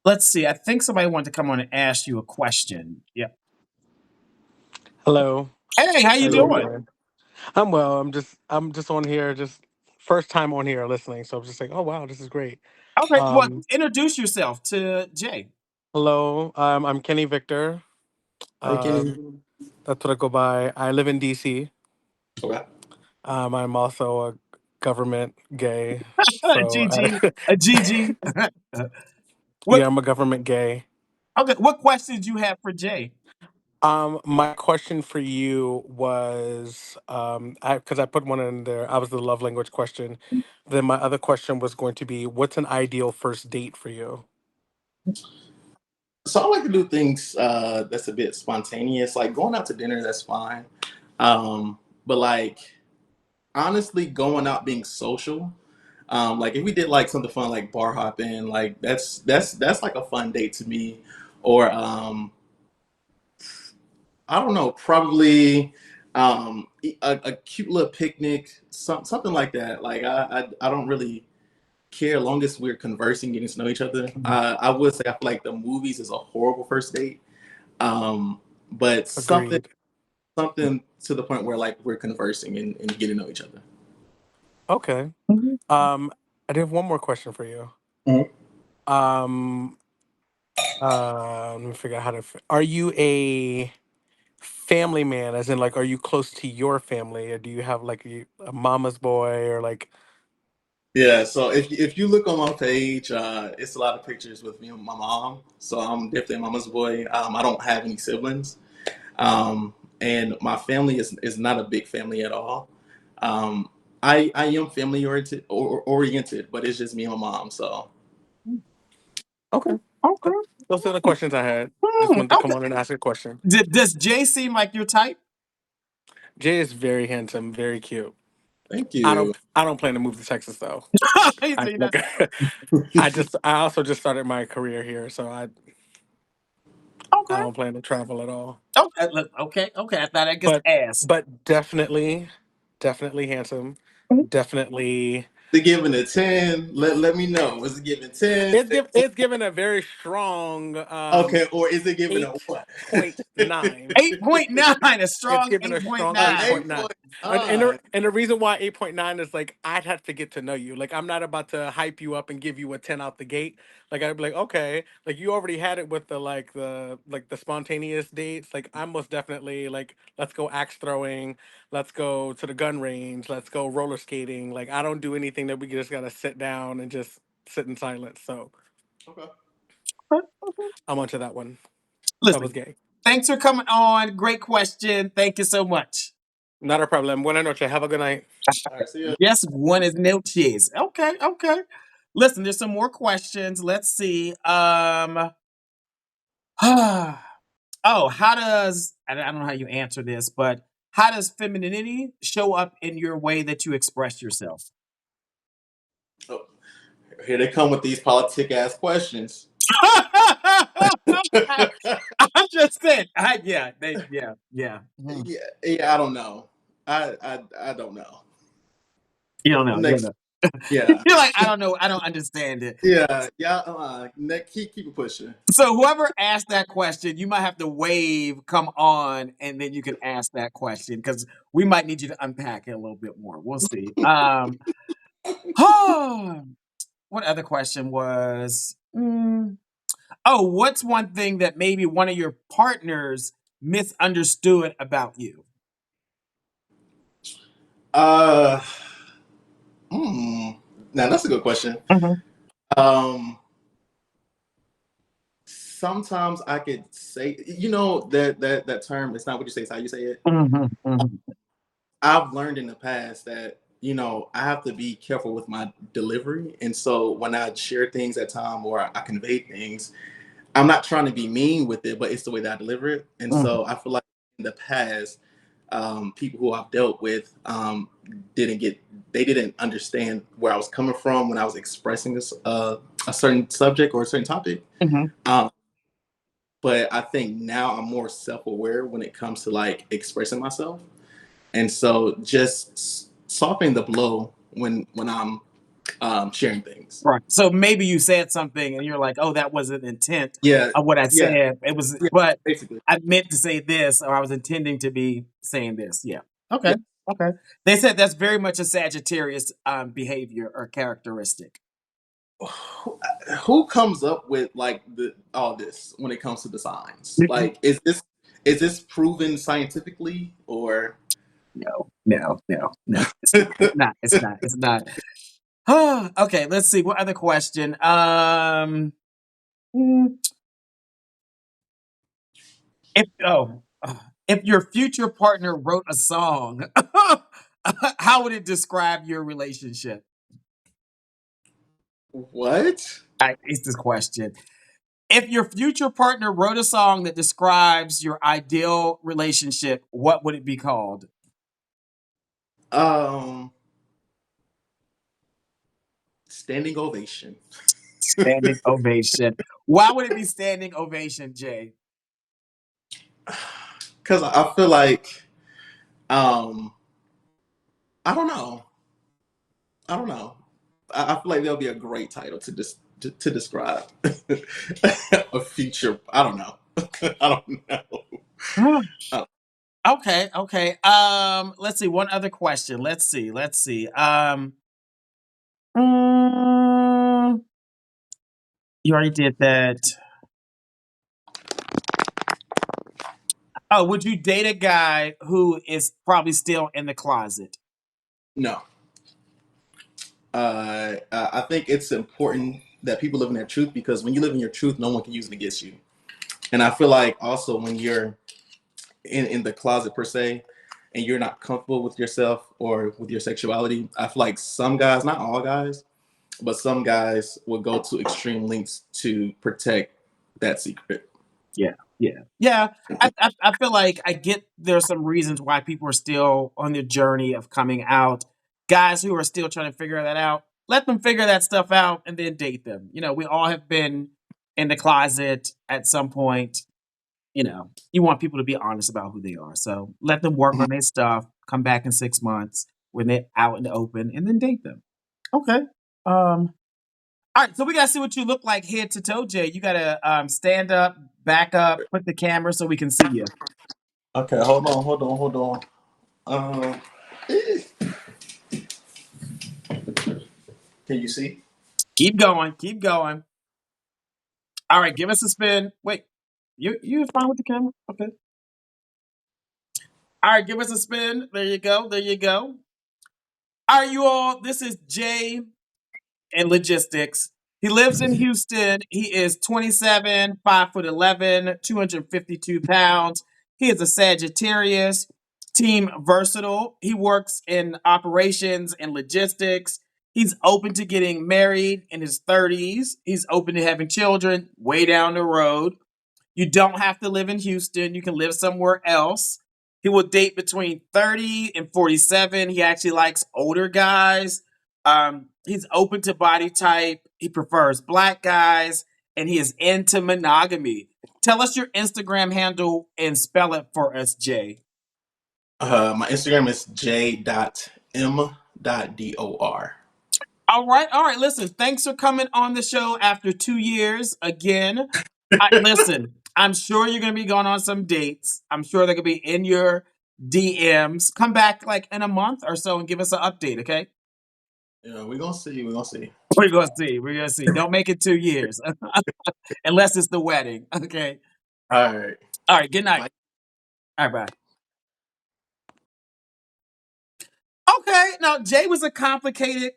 Let's see. I think somebody wanted to come on and ask you a question. Yeah. Hello. Hey, how How you you So doing? doing? I'm well. I'm just on here, just first time on here listening. So I'm just like, oh wow, this is great. Okay. Well, Um, introduce yourself to Jay. hello. I'm Kenny Victor. hi Kenny. That's what I go by. I live in DC. Okay. I'm also a government gay. So GG. GG. yeah, what? I'm a government gay. Okay. What questions you have for Jay? My question for you was, because I put one in there. I was the love language question. Then my other question was going to be, what's an ideal first date for you? So I like to do things that's a bit spontaneous, like going out to dinner. That's fine. But like honestly, going out being social. Like if we did like something fun, like bar hopping, like that's like a fun date to me. Or I don't know, probably a cute little picnic, something like that. Like I don't really care long as we're conversing, getting to know each other. Mhm. I would say I feel like the movies is a horrible first date. But Agreed. something to the point where like we're conversing and getting to know each other. Okay. Mhm. Um, I do have one more question for you. Mhm. Um, Let me figure out how to. Are you a family man? As in, like, are you close to your family, or do you have like a mama's boy, or like? Yeah, so if you look on my page, it's a lot of pictures with me and my mom. So I'm definitely a mama's boy. I don't have any siblings, and my family is not a big family at all. Um, I am family oriented, but it's just me and my mom. So Okay. Okay. Those are the questions I had. Just wanted to come Okay. on and ask a question. Does Jay seem like your type? Jay is very handsome, very cute. Thank I you. don't plan to move to Texas though. You I see like that? I also just started my career here, so I Okay. don't plan to travel at all. Okay. Look, okay. Okay. I thought I just But asked. definitely handsome. Definitely The giving a 10. Let me know. Was it giving 10? it's given a very strong Okay, or is it giving a what? 8.9. 8.9, a It's strong given a strong 8.9. 8.9. And 8.9. the reason why 8.9 is like I'd have to get to know you. Like I'm not about to hype you up and give you a 10 out the gate. Like I'd be like, okay, like you already had it with the spontaneous dates. Like I'm most definitely like, let's go axe throwing, let's go to the gun range, let's go roller skating. Like I don't do anything that we just gotta sit down and just sit in silence. So Okay. I'm onto that one. That was Listen, gay. thanks for coming on. Great question. Thank you so much. Not a problem. Buenas noches. Have a good night. All right, see ya. Yes, one is no cheese. Okay, okay. Listen, there's some more questions. Let's see. Oh, how does I don't know how you answer this, but how does femininity show up in your way that you express yourself? Oh, here they come with these politic ass questions. I just said, yeah. Mhm. Yeah, I don't know. I don't know. You don't know. You don't Next, know. yeah, You're like, I don't know. I don't understand it. yeah. Next, keep it pushing. So whoever asked that question, you might have to wave, come on, and then you can ask that question because we might need you to unpack it a little bit more. We'll see. What other question was? Oh, what's one thing that maybe one of your partners misunderstood about you? Uh, hmm. Now that's a good question. Mhm, Um, Sometimes I could say, that term. It's not what you say; it's how you say it. mhm, mhm. I've learned in the past that I have to be careful with my delivery, and so when I share things at time or I convey things, I'm not trying to be mean with it, but it's the way that I deliver it. And Mhm. so I feel like in the past, people who I've dealt with didn't get, they didn't understand where I was coming from when I was expressing a certain subject or a certain topic. Mhm. Um, but I think now I'm more self-aware when it comes to like expressing myself, and so just softening the blow when I'm sharing things. Right. So maybe you said something and you're like, "Oh, that wasn't the intent Yeah, of what I yeah, said. It was, yeah. but Basically, I meant to say this, or I was intending to be saying this." Yeah. Okay. yeah. Okay. They said that's very much a Sagittarius behavior or characteristic. Who comes up with like all this when it comes to the signs? Like, is this proven scientifically or? No, no, no, no. It's not. It's not. It's not. It's not. Okay, let's see. What other question? Mm, if if your future partner wrote a song, how would it describe your relationship? What? It's this question. If your future partner wrote a song that describes your ideal relationship, what would it be called? Um, Standing ovation. Standing ovation. Why would it be standing ovation, Jay? Because I feel like, um, I don't know. I don't know. I feel like there'll be a great title to describe a future. I don't know. I don't know. Uh, Okay, okay. Let's see. One other question. Let's see. Mm, you already did that. Oh, would you date a guy who is probably still in the closet? no. I think it's important that people live in their truth, because when you live in your truth, no one can use it against you. And I feel like also when you're in the closet per se, and you're not comfortable with yourself or with your sexuality, I feel like some guys, not all guys, but some guys will go to extreme lengths to protect that secret. Yeah, yeah. I feel like I get there's some reasons why people are still on their journey of coming out. guys who are still trying to figure that out, let them figure that stuff out and then date them. You know, we all have been in the closet at some point. You know, you want people to be honest about who they are. So let them work Mhm. on their stuff, come back in 6 months when they're out in the open, and then date them. Okay. All right, so we gotta see what you look like head to toe, Jay. You gotta stand up, back up, put the camera so we can see you. Okay, hold on. Um, can you see? Keep going, keep going. All right, give us a spin. Wait, you fine with the camera? Okay. All right, give us a spin. There you go. There you go. All right, you all. This is Jay and logistics. He lives in Houston. He is 27, 5'11", 252 pounds. He is a Sagittarius, team versatile. He works in operations and logistics. He's open to getting married in his 30s. He's open to having children way down the road. You don't have to live in Houston. You can live somewhere else. He will date between 30 and 47. He actually likes older guys. He's open to body type. He prefers black guys, and he is into monogamy. Tell us your Instagram handle and spell it for us, Jay. My Instagram is j.m.dor. All right, all right. Listen, thanks for coming on the show after 2 years again. Listen, I'm sure you're going to be going on some dates. I'm sure they're going to be in your DMs. Come back like in a month or so and give us an update, okay? Yeah, we're gonna see. We're gonna see. We're going to see. We're going to see. Don't make it 2 years unless it's the wedding, okay? All right. All right, good night. Mike. All right, bye. Okay, now Jay was a complicated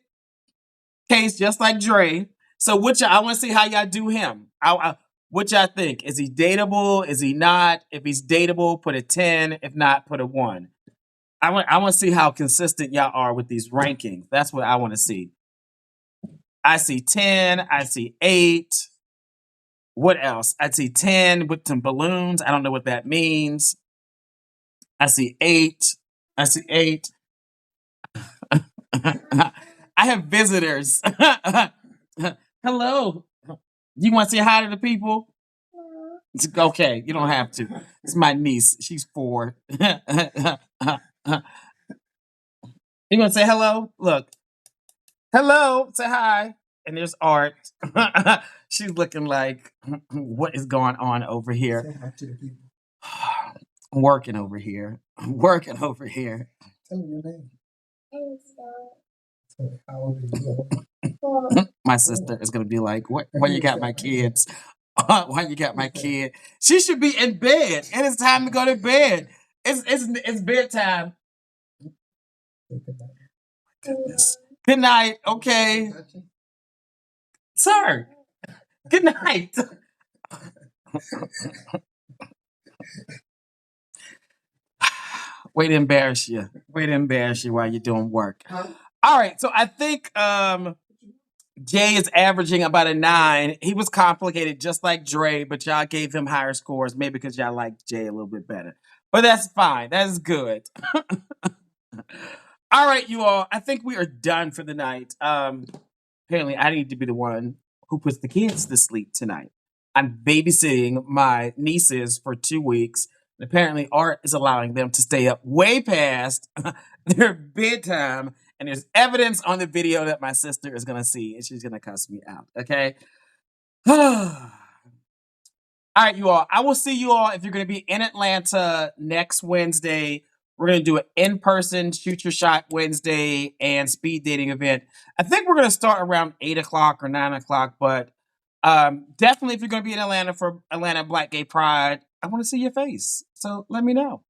case just like Dre. So I want to see how y'all do him. What y'all think? Is he dateable? Is he not? If he's dateable, put a 10. If not, put a 1. I want to see how consistent y'all are with these rankings. That's what I want to see. I see 10. I see 8. What else? I see 10 with some balloons. I don't know what that means. I see 8. I see 8. I have visitors. Hello. You want to say hi to the people? It's okay. You don't have to. It's my niece. She's 4. You want to say hello? Look. Hello. Say hi. And there's Art. She's looking like, what is going on over here? Say hi to the people. I'm working over here. I'm working over here. Tell me your name. How old are you? My sister is gonna be like, "What? Why you got my kids? Why you got my kid? She should be in bed. It is time to go to bed. It's bedtime. Goodness. Good night. Okay, sir. Good night. Way to embarrass you. Way to embarrass you while you're doing work. All right. So I think Jay is averaging about a 9. He was complicated just like Dre, but y'all gave him higher scores, maybe because y'all like Jay a little bit better. But that's fine. That is good. All right, you all. I think we are done for the night. Apparently, I need to be the one who puts the kids to sleep tonight. I'm babysitting my nieces for 2 weeks. And apparently, Art is allowing them to stay up way past their bedtime. And there's evidence on the video that my sister is going to see, and she's going to cuss me out. Okay. All right, you all. I will see you all if you're going to be in Atlanta next Wednesday. We're going to do an in-person Shoot Your Shot Wednesday and speed dating event. I think we're going to start around 8 o'clock or 9 o'clock, but definitely if you're going to be in Atlanta for Atlanta Black Gay Pride, I want to see your face. So let me know.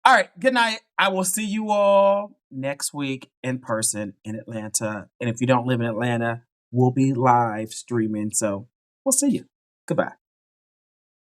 All right, good night. I will see you all next week in person in Atlanta. And if you don't live in Atlanta, we'll be live streaming. So we'll see you. Goodbye.